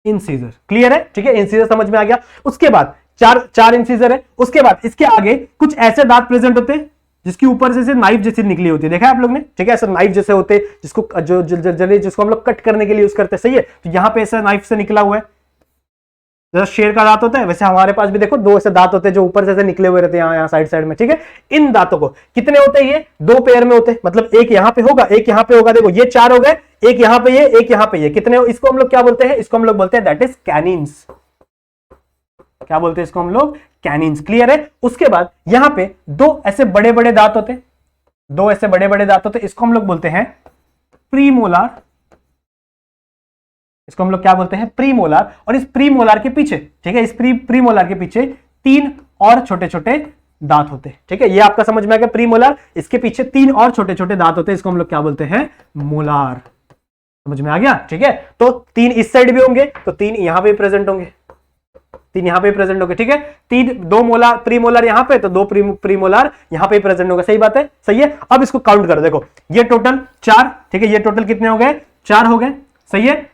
Speaker 1: इंसीजर। क्लियर है? ठीक है, इंसीजर समझ में आ गया। उसके बाद चार इंसीजर है। उसके बाद इसके आगे कुछ ऐसे दांत प्रेजेंट होते हैं जिसके ऊपर से नाइफ जैसी निकली होती है, देखा है आप लोग ने, ठीक है, ऐसा नाइफ जैसे होते हैं जिसको जिसको हम लोग कट करने के लिए यूज करते हैं। सही है? तो यहां पे ऐसा नाइफ से निकला हुआ है, जैसे शेर का दांत होता है वैसे हमारे पास भी देखो दो ऐसे दांत होते हैं जो ऊपर से निकले हुए रहते हैं यहाँ साइड साइड में, ठीक है। इन दांतों को कितने होते हैं, ये दो पेयर में होते हैं, मतलब एक यहां पे होगा एक यहां पे होगा, देखो ये चार हो गए, एक यहां पे ये एक यहां पे ये, कितने हो, इसको हम लोग क्या बोलते हैं, इसको हम लोग बोलते हैं दैट इज कैनिन्स। क्या बोलते हैं इसको हम लोग, कैनिन्स। क्लियर है। उसके बाद यहां पे दो ऐसे बड़े बड़े दांत होते हैं, दो ऐसे बड़े बड़े दांत होते हैं, इसको हम लोग बोलते हैं प्रीमोलार। इसको हम लोग क्या बोलते हैं, प्रीमोलार। और इस प्रीमोलार के पीछे, ठीक है, इस प्रीमोलार के पीछे तीन और छोटे छोटे दांत होते हैं, ठीक है। ये आपका समझ में आ गया, प्रीमोलार, इसके पीछे तीन और छोटे छोटे दांत होते हैं, इसको हम लोग क्या बोलते हैं, मोलार। समझ में आ गया, ठीक है। तो तीन इस साइड भी होंगे तो तीन यहां पे प्रेजेंट होंगे, तीन यहां पे प्रेजेंट होंगे, ठीक है। तीन, दो मोलार प्रीमोलार यहां पे तो दो प्रीमोलार यहां पे प्रेजेंट होगा। सही बात है, सही है। अब इसको काउंट करो, देखो ये टोटल चार, ठीक है, ये टोटल कितने हो गए, चार हो गए। सही है।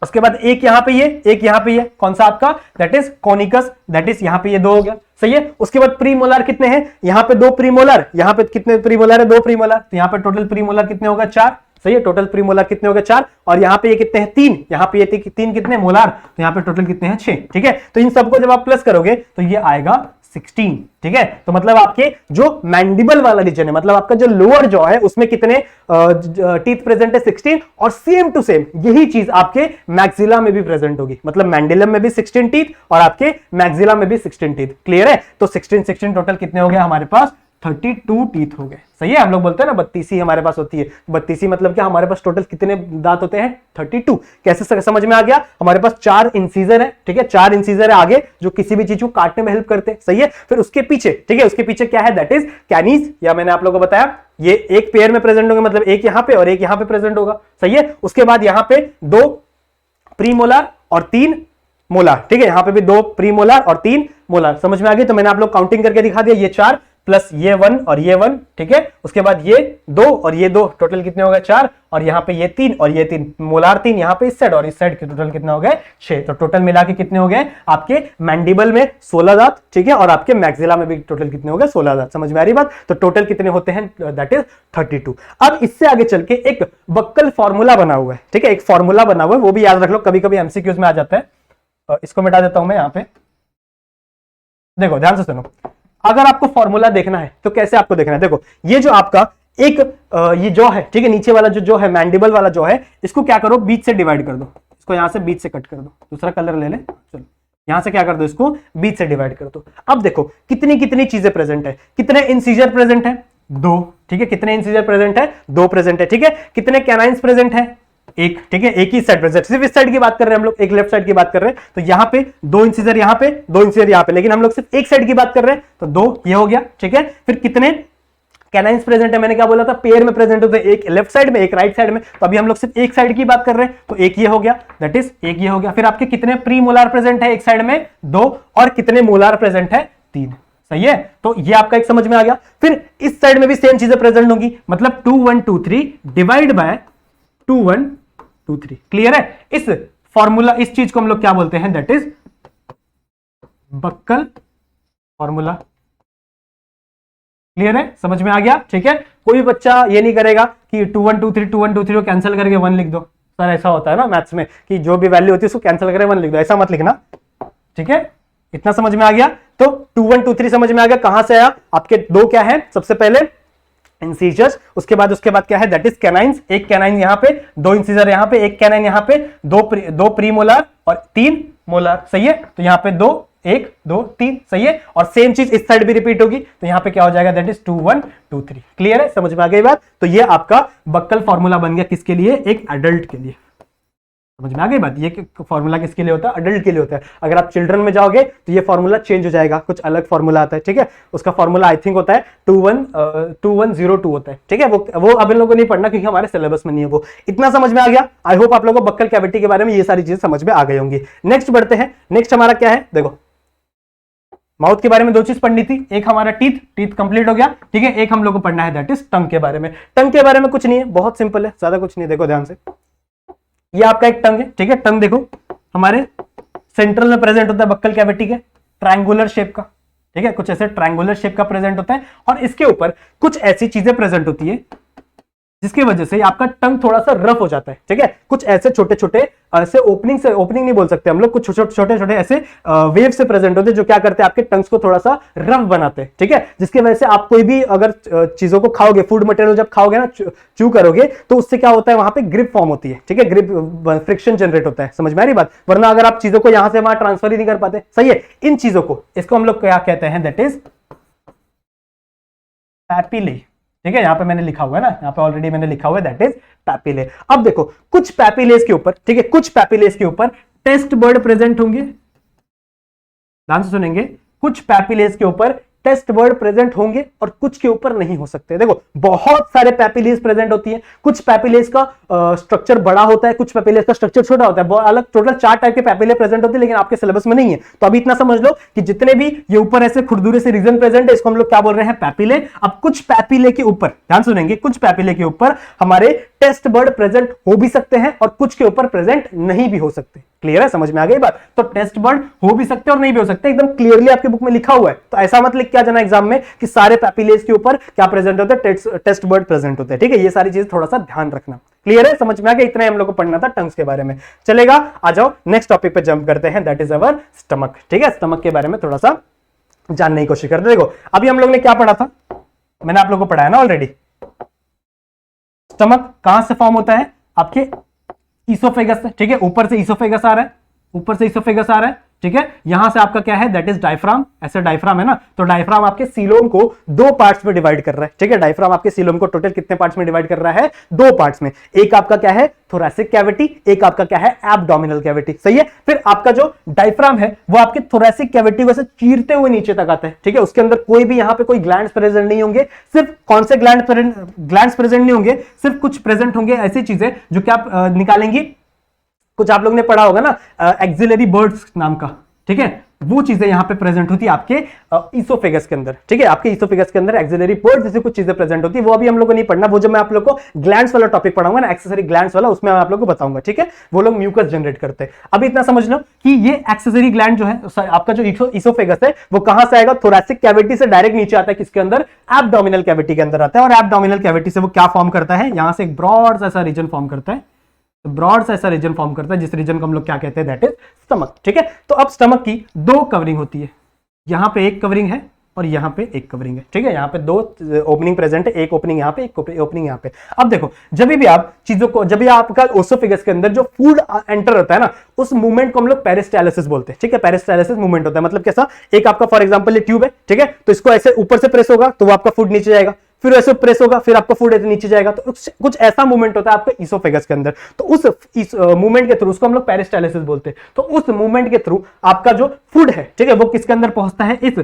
Speaker 1: उसके बाद एक यहां पे ये, एक यहां पे ये, कौन सा आपका, दैट इज कॉनिकस, दैट इज यहां पे ये दो हो गया। सही है। उसके बाद प्रीमोलार कितने हैं, यहां पे दो प्रीमोलार, यहां पे कितने प्रीमोलार है, दो प्रीमोलार, तो यहां पे टोटल प्रीमोलार कितने होगा, चार। सही है। टोटल प्रीमोलार कितने हो गए, चार। और यहां पे ये कितने हैं, तीन, यहां पे ये तीन कितने मोलार, तो यहां पे टोटल कितने हैं, छह। ठीक है। तो इन सबको जब आप प्लस करोगे तो ये आएगा 16। ठीक है। तो मतलब आपके जो मैंडिबल वाला रीजन है, मतलब आपका जो लोअर जॉ है, उसमें कितने टीथ प्रेजेंट है, 16। और सेम टू सेम यही चीज आपके मैक्सिला में भी प्रेजेंट होगी, मतलब मैंडिलम में भी 16 टीथ और आपके मैक्सिला में भी 16 टीथ। क्लियर है। तो 16 टोटल कितने हो गए हमारे पास, 32 टीथ हो गए। सही है। हम लोग बोलते हैं ना 32 हमारे पास होती है, 32 मतलब क्या, हमारे पास टोटल कितने दांत होते हैं, 32। कैसे समझ में आ गया, हमारे पास चार इंसीजर है, ठीक है, चार इंसीजर है आगे जो किसी भी चीज को काटने में हेल्प करते हैं। सही है। फिर उसके पीछे, ठीक है, उसके पीछे क्या है, दैट इज कैनीज, या मैंने आप लोगों को बताया ये एक पेयर में प्रेजेंट होंगे, मतलब एक यहां पे और एक यहां पे प्रेजेंट होगा। सही है। उसके बाद यहां पे दो प्रीमोलार और तीन मोलार, ठीक है, यहां पे भी दो प्रीमोलार और तीन मोलार। समझ में आ गई। तो मैंने आप लोग काउंटिंग करके दिखा दिया, ये चार प्लस ये वन और ये वन, ठीक है। उसके बाद ये दो और ये दो, टोटल कितने हो गए, चार। और यहां पे ये तीन और ये तीन, मोलार तीन यहां पे इस साइड और इस साइड के टोटल कितना हो गए, 6। तो टोटल मिला के कितने हो गए आपके मैंडिबल में 16 दांत, ठीक है, और आपके मैक्सिला में भी टोटल कितने हो गए, 16 दांत। समझ में आ रही बात। तो टोटल कितने होते हैं, दैट इज 32। अब इससे आगे चल के एक बक्कल फॉर्मूला बना हुआ है, ठीक है, एक फॉर्मूला बना हुआ है, वो भी याद रख लो, कभी कभी एमसीक्यूज में आ जाता है। इसको मिटा देता हूं मैं यहां पे। देखो ध्यान से सुनो, अगर आपको फॉर्मूला देखना है तो कैसे आपको देखना है, देखो ये जो आपका एक ये जो है, ठीक है, नीचे वाला जो है मैंडिबल वाला जो है, इसको क्या करो, बीच से डिवाइड कर दो, इसको यहां से बीच से कट कर दो, दूसरा कलर ले ले, चलो यहां से क्या कर दो, इसको बीच से डिवाइड कर दो। अब देखो कितनी कितनी चीजें प्रेजेंट है, कितने इंसीजर प्रेजेंट है, दो, ठीक है, कितने इंसीजर प्रेजेंट है, दो प्रेजेंट है, ठीक है। कितने कैनाइंस प्रेजेंट है, एक, ठीक है, एक ही साइड प्रेजेंट, सिर्फ इस साइड की बात कर रहे हैं हम लोग, एक लेफ्ट साइड की बात कर रहे हैं, तो यहां पे दो इंसीजर, यहां पे दो इंसीजर, यहां पे, लेकिन हम लोग सिर्फ एक साइड की बात कर रहे हैं, तो दो ये हो गया, ठीक है। फिर कितने कैनाइंस प्रेजेंट है, मैंने क्या बोला था, पेयर में प्रेजेंट होते हैं, एक लेफ्ट साइड में एक राइट साइड में, तो अभी हम लोग सिर्फ एक साइड की बात कर रहे हैं, तो एक ये हो गया, दैट इज एक ये हो गया। फिर आपके कितने प्री मोलार प्रेजेंट है एक साइड में, दो, और कितने मोलार प्रेजेंट है, तीन। सही है। तो ये आपका एक समझ में आ गया। फिर इस साइड में भी सेम चीजें प्रेजेंट होंगी, मतलब 2 1 2 3 डिवाइड बाय 2 1 2 3। क्लियर है। इस फॉर्मूला, इस चीज को हम लोग क्या बोलते हैं, that is buccal formula. Clear है, समझ में आ गया, ठीक है। कोई बच्चा ये नहीं करेगा कि 2 1 2 3 2 1 2 3 को कैंसिल करके 1 लिख दो, सर ऐसा होता है ना मैथ्स में कि जो भी वैल्यू होती है उसको कैंसिल करके 1 लिख दो, ऐसा मत लिखना, ठीक है। इतना समझ में आ गया। तो 2 1 2 3 समझ में आ गया, कहां से आया, आपके दो क्या है, सबसे पहले इंसीजर्स, उसके बाद क्या है, दैट इज कैनाइंस, एक कैनाइन यहां पे, दो इंसीजर यहां पे, एक कैनाइन यहां पे, दो प्रीमोलार और तीन मोलार। सही है। तो यहां पे दो, एक, दो, तीन। सही है। और सेम चीज इस साइड भी रिपीट होगी, तो यहां पे क्या हो जाएगा, दैट इज 2 1 2 3। क्लियर है, समझ में आ गई बात। तो ये आपका बक्कल फॉर्मूला बन गया, किसके लिए, एक एडल्ट के लिए। समझ में आ गई बात। ये फॉर्मूला किसके लिए होता है, अडल्ट के लिए होता है। अगर आप चिल्ड्रन में जाओगे तो ये फॉर्मूला चेंज हो जाएगा, कुछ अलग फॉर्मूला आता है, ठीक है। उसका फॉर्मूला आई थिंक होता है 2102 होता है, ठीक है। वो अब इन लोगों को नहीं पढ़ना क्योंकि हमारे सिलेबस में नहीं है वो। इतना समझ में आ गया। आई होप आप लोगों को बक्कल कैविटी के बारे में ये सारी चीजें समझ में आ गई होंगी। नेक्स्ट बढ़ते हैं। नेक्स्ट हमारा क्या है, देखो माउथ के बारे में दो चीज पढ़नी थी, एक हमारा टीथ कंप्लीट हो गया, ठीक है। एक हम लोग को पढ़ना है दैट इज टंग के बारे में। टंग के बारे में कुछ नहीं है, बहुत सिंपल है, ज्यादा कुछ नहीं। देखो ध्यान से, ये आपका एक टंग है, ठीक है। टंग देखो हमारे सेंट्रल में प्रेजेंट होता है बक्कल कैविटी के, ट्रायंगुलर शेप का, ठीक है, कुछ ऐसे ट्रायंगुलर शेप का प्रेजेंट होता है। और इसके ऊपर कुछ ऐसी चीजें प्रेजेंट होती है जिसकी वजह से आपका टंग थोड़ा सा रफ हो जाता है, ठीक है। कुछ ऐसे छोटे छोटे ऐसे ओपनिंग नहीं बोल सकते हम लोग, कुछ छोटे छोटे ऐसे वेव से प्रेजेंट होते हैं जो क्या करते हैं आपके टंग्स को थोड़ा सा रफ बनाते हैं, ठीक है। जिसकी वजह से आप कोई भी अगर चीजों को खाओगे, फूड मटेरियल जब खाओगे ना, चू करोगे, तो उससे क्या होता है वहां पे ग्रिप फॉर्म होती है, ठीक है। ग्रिप फ्रिक्शन जनरेट होता है, समझ में आ रही बात। वरना अगर आप चीजों को यहां से वहां ट्रांसफर ही नहीं कर पाते, सही है। इन चीजों को, इसको हम लोग क्या कहते हैं, दैट इज पैपिले, ठीक है। यहां पे मैंने लिखा हुआ है ना, यहां पे ऑलरेडी मैंने लिखा हुआ है दैट इज पैपिले। अब देखो कुछ पैपिलेस के ऊपर, ठीक है, कुछ पैपिलेस के ऊपर टेस्ट बर्ड प्रेजेंट होंगे, ध्यान से सुनेंगे। कुछ पैपिलेस के ऊपर टेस्ट बर्ड प्रेजेंट होंगे और कुछ के ऊपर नहीं हो सकते। देखो बहुत सारे पैपिलेस प्रेजेंट होती है, कुछ पैपिलेस का स्ट्रक्चर बड़ा होता है, कुछ पैपिलेस का स्ट्रक्चर छोटा होता है, बहुत अलग, टोटल 4 टाइप के पैपिले प्रेजेंट होते हैं, लेकिन आपके सिलेबस में नहीं है। तो अभी इतना समझ लो कि जितने भी ये ऊपर ऐसे खुरदुरे से रीजन प्रेजेंट है, इसको हम लोग क्या बोल रहे हैं, पैपिले। अब कुछ पैपिले के ऊपर, ध्यान सुनेंगे, कुछ पैपिले के ऊपर हमारे टेस्ट बर्ड प्रेजेंट हो भी सकते हैं और कुछ के ऊपर प्रेजेंट नहीं भी हो सकते। क्लियर है, समझ में आ गई बात। तो टेस्ट बर्ड हो भी सकते हैं और नहीं भी हो सकते, एकदम क्लियरली आपके बुक में लिखा हुआ है। तो ऐसा मत लिख के आ जाना एग्जाम में कि सारे पैपिलेस के ऊपर क्या प्रेजेंट होते हैं, टेस्ट बर्ड प्रेजेंट होते हैं, ठीक है। ये सारी चीज थोड़ा सा ध्यान रखना। क्लियर है, समझ में आ गया। इतना हम लोग को पढ़ना था टंग्स के बारे में। चलेगा, आ जाओ नेक्स्ट टॉपिक पे जंप करते हैं, दैट इज अवर स्टमक, ठीक है। स्टमक के बारे में थोड़ा सा जानने की कोशिश करते हैं। देखो अभी हम लोग ने क्या पढ़ा था, मैंने आप लोग को पढ़ाया ना ऑलरेडी। स्टमक कहां से फॉर्म होता है, आपके ईसोफेगस से, ठीक है। ऊपर से ईसोफेगस आ रहा है, ऊपर से ईसोफेगस आ रहा है, ठीक है। यहां से आपका क्या है, दैट इज डायफ्राम। ऐसे डायफ्राम है ना, तो डायफ्राम आपके सीलोम को 2 पार्ट्स में डिवाइड कर रहा है, ठीक है। डायफ्राम आपके सीलोम को टोटल कितने पार्ट्स में डिवाइड कर रहा है, 2 पार्ट्स में। एक आपका क्या है, थोरैसिक कैविटी, एक आपका क्या है, एब्डोमिनल कैविटी, सही है। फिर आपका जो डायफ्राम है वो आपके थोरैसिक कैविटी को ऐसे चीरते हुए नीचे तक आता है, ठीक है। उसके अंदर कोई भी यहां पे कोई ग्लैंड्स प्रेजेंट नहीं होंगे। सिर्फ कौन से ग्लैंड्स प्रेजेंट नहीं होंगे, सिर्फ कुछ प्रेजेंट होंगे ऐसी चीजें जो क्या निकालेंगी, कुछ आप लोग ने पढ़ा होगा ना एक्सिलरी बर्ड्स नाम का, ठीक है। वो चीजें यहां पे प्रेजेंट होती है आपके ईसोफेगस के अंदर, ठीक है। आपके ईसोफेगस के अंदर एक्सिलरी बर्ड्स जैसे कुछ चीजें प्रेजेंट होती है, वो अभी हम लोग को नहीं पढ़ना। वो जब मैं आप लोग को ग्लैंड्स वाला टॉपिक पढ़ाऊंगा ना, एक्सेसरी ग्लैंड्स वाला, उसमें मैं आप लोग को बताऊंगा, ठीक है। वो लोग म्यूकस जनरेट करते हैं। अभी इतना समझ लो कि ये एक्सेसरी ग्लैंड जो है, आपका जो ईसोफेगस है, वो कहां से आएगा, थोरैसिक कैविटी से डायरेक्ट नीचे आता है, किसके अंदर, एब्डोमिनल कैविटी के अंदर आता है। और एब्डोमिनल कैविटी से वो क्या फॉर्म करता है, यहां से एक ब्रॉड सा रीजन फॉर्म करता है, ब्रॉड सा ऐसा रीजन फॉर्म करता है, जिस रीजन को हम लोग क्या कहते हैं, दैट इज स्टमक, ठीक है। तो अब स्टमक की 2 कवरिंग होती है, यहां पे एक कवरिंग है और यहां पे एक कवरिंग है, ठीक है। यहां पे 2 ओपनिंग प्रेजेंट है, एक ओपनिंग यहां पे, एक ओपनिंग यहां पे। अब देखो जब भी आप चीजों को, जब भी आपका ओसोफेगस के अंदर जो फूड एंटर होता है ना, उस मूवमेंट को हम लोग पेरिस्टालिसिस बोलते हैं, ठीक है। पेरिस्टालिसिस मूवमेंट होता है, मतलब कैसा, एक आपका फॉर एग्जांपल ये ट्यूब है, ठीक है। तो इसको ऐसे ऊपर से प्रेस होगा तो वो आपका फूड नीचे जाएगा, फिर ऐसे प्रेस होगा, फिर आपका फूड नीचे जाएगा। तो कुछ ऐसा मूवमेंट होता है आपके ईसोफेगस के अंदर। तो उस मूवमेंट के थ्रू, उसको हम लोग पेरिस्टालिसिस बोलते हैं। तो उस मूवमेंट के थ्रू आपका जो फूड है, ठीक है, वो किसके अंदर पहुंचता है, इस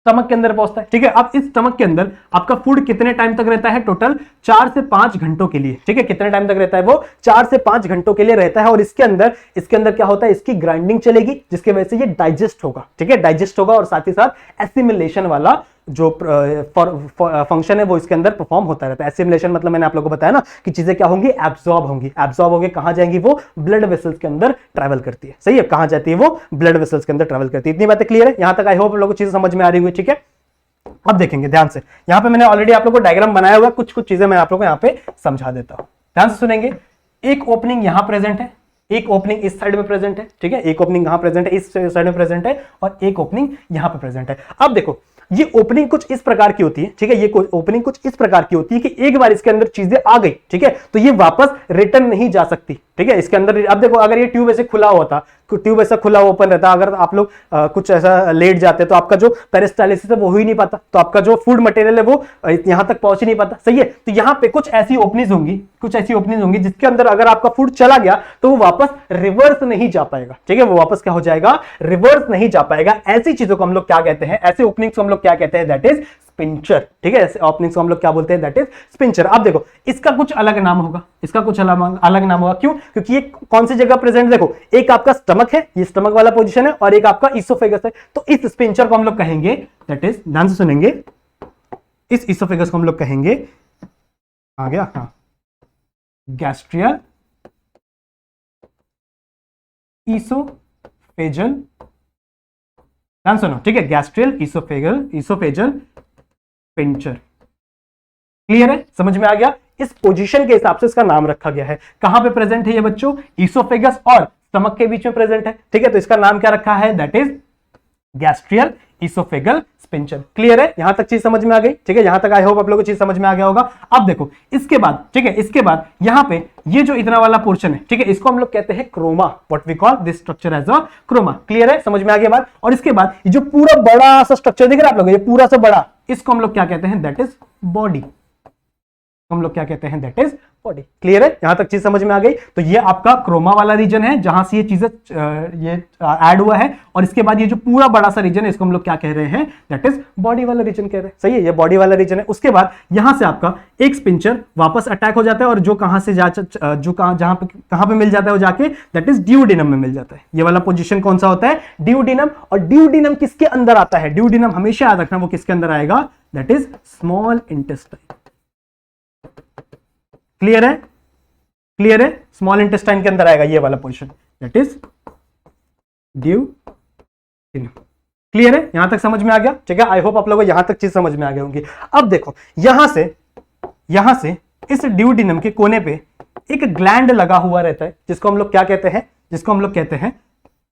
Speaker 1: स्टमक के अंदर पहुंचता है, ठीक है। अब इस स्टमक के अंदर आपका फूड कितने टाइम तक रहता है, टोटल 4 से 5 घंटों के लिए, ठीक है। कितने टाइम तक रहता है वो, 4 से 5 घंटों के लिए रहता है। और इसके अंदर क्या होता है, इसकी ग्राइंडिंग चलेगी, जिसकी वजह से ये डाइजेस्ट होगा, ठीक है। डाइजेस्ट होगा और साथ ही साथ एसिमिलेशन वाला जो फंक्शन है वो इसके अंदर परफॉर्म होता रहता है। एसिमिलेशन मतलब मैंने आप लोगों को बताया ना कि चीजें क्या होंगी, एब्जॉर्ब होंगी। एब्जॉर्ब होके कहां जाएंगी, वो ब्लड वेसल्स के अंदर ट्रैवल करती है, सही है। कहां जाती है, वो ब्लड वेसल्स के अंदर ट्रैवल करती है। इतनी बातें क्लियर है यहां तक, आई होप आप लोगों को चीजें समझ में आ रही हुई, ठीक है। अब देखेंगे ध्यान से, यहां पे मैंने ऑलरेडी आप लोगों को डायग्राम बनाया हुआ, कुछ चीजें मैं आप लोगों को यहां पे समझा देता हूं, ध्यान से सुनेंगे। एक ओपनिंग यहां प्रेजेंट है, एक ओपनिंग इस साइड में प्रेजेंट है, ठीक है। एक ओपनिंग यहां प्रेजेंट है, इस साइड में प्रेजेंट है, और एक ओपनिंग यहां पे प्रेजेंट है। अब देखो ये ओपनिंग कुछ इस प्रकार की होती है, ठीक है। ये ओपनिंग कुछ इस प्रकार की होती है कि एक बार इसके अंदर चीजें आ गई, ठीक है, तो ये वापस रिटर्न नहीं जा सकती, ठीक है। इसके अंदर अब देखो, अगर ये ट्यूब ऐसे खुला हुआ था, ट्यूब ऐसा खुला ओपन रहता, अगर आप लोग कुछ ऐसा लेट जाते तो आपका जो पेरिस्टालिसिस है वो हो ही नहीं पाता, तो आपका जो फूड मटेरियल है वो यहां तक पहुंच ही नहीं पाता, सही है। तो यहां पे कुछ ऐसी ओपनिंग होंगी जिसके अंदर अगर आपका फूड चला गया तो वो वापस रिवर्स नहीं जा पाएगा, ठीक है। वो वापस क्या हो जाएगा, रिवर्स नहीं जा पाएगा। ऐसी चीजों को हम लोग क्या कहते हैं, ऐसे ओपनिंग्स को हम लोग क्या कहते हैं, दैट इज स्पिंचर, ठीक है। ऐसे ओपनिंग्स को हम लोग क्या बोलते हैं, दैट इज स्पिंचर। अब देखो इसका कुछ अलग नाम होगा, क्यों, क्योंकि ये कौन सी जगह प्रेजेंट, देखो एक आपका स्टमक है, ये स्टमक वाला पोजीशन है, और एक आपका ईसोफेगस है। तो इस स्पिंचर को हम लोग कहेंगे, दैट इज, ध्यान से सुनेंगे, इस ईसोफेगस को हम लोग कहेंगे, आ गया, हाँ, गैस्ट्रियल ईसोफेजल, ध्यान सुनो, ठीक है। गैस्ट्रियल ईसोफेजल स्पिंचर, क्लियर है, समझ में आ गया। इस पोजीशन के हिसाब से इसका नाम रखा गया है। कहां पे प्रेजेंट है ये बच्चों? ईसोफेगस और स्टमक के बीच में प्रेजेंट है, ठीक है। तो इसका नाम क्या रखा है? That is gastroesophageal sphincter. Clear है? यहां तक चीज समझ में आ गई, ठीक है। यहां तक आई होप आप लोगों को चीज समझ में आ गया होगा। अब देखो इसके बाद, ठीक है, इसके बाद यहां पे ये जो इतना वाला पोर्शन है, ठीक है, इसको हम लोग कहते हैं chroma. What we call this structure as a chroma. Clear है? समझ में आ गया बात। और इसके बाद ये जो पूरा बड़ा सा स्ट्रक्चर दिख रहा है आप लोग, ये पूरा सा बड़ा, इसको हम लोग क्या कहते हैं? That is body. हम लोग क्या कहते हैं? That is body. क्लियर है? यहां तक चीज समझ में आ गई। तो ये आपका क्रोमा वाला रीजन है जहां से ये चीजें ये ऐड हुआ है। और इसके बाद ये जो पूरा बड़ा सा रीजन है इसको हम लोग क्या कह रहे हैं? दैट इज बॉडी वाला रीजन कह रहे हैं। सही है, ये बॉडी वाला रीजन है। उसके बाद यहां से आपका एक स्पिंचर वापस अटैक हो जाता है और जो कहां से कहां पे मिल जाता है वो जाके दैट इज ड्यूडेनम में मिल जाता है। ये वाला पोजीशन कौन सा होता है? ड्यूडेनम। और ड्यूडेनम किसके अंदर आता है? ड्यूडेनम हमेशा याद रखना वो किसके अंदर आएगा? That is small intestine. Clear है? क्लियर है? स्मॉल इंटेस्टाइन के अंदर आएगा ये वाला position, that is duodenum. Clear है? यहां तक समझ में आ गया, ठीक है। आई होप आप लोगों को यहां तक चीज समझ में आ गई होंगी। अब देखो यहां से इस ड्यूडेनम के कोने पे एक ग्लैंड लगा हुआ रहता है जिसको हम लोग क्या कहते हैं? जिसको हम लोग कहते हैं,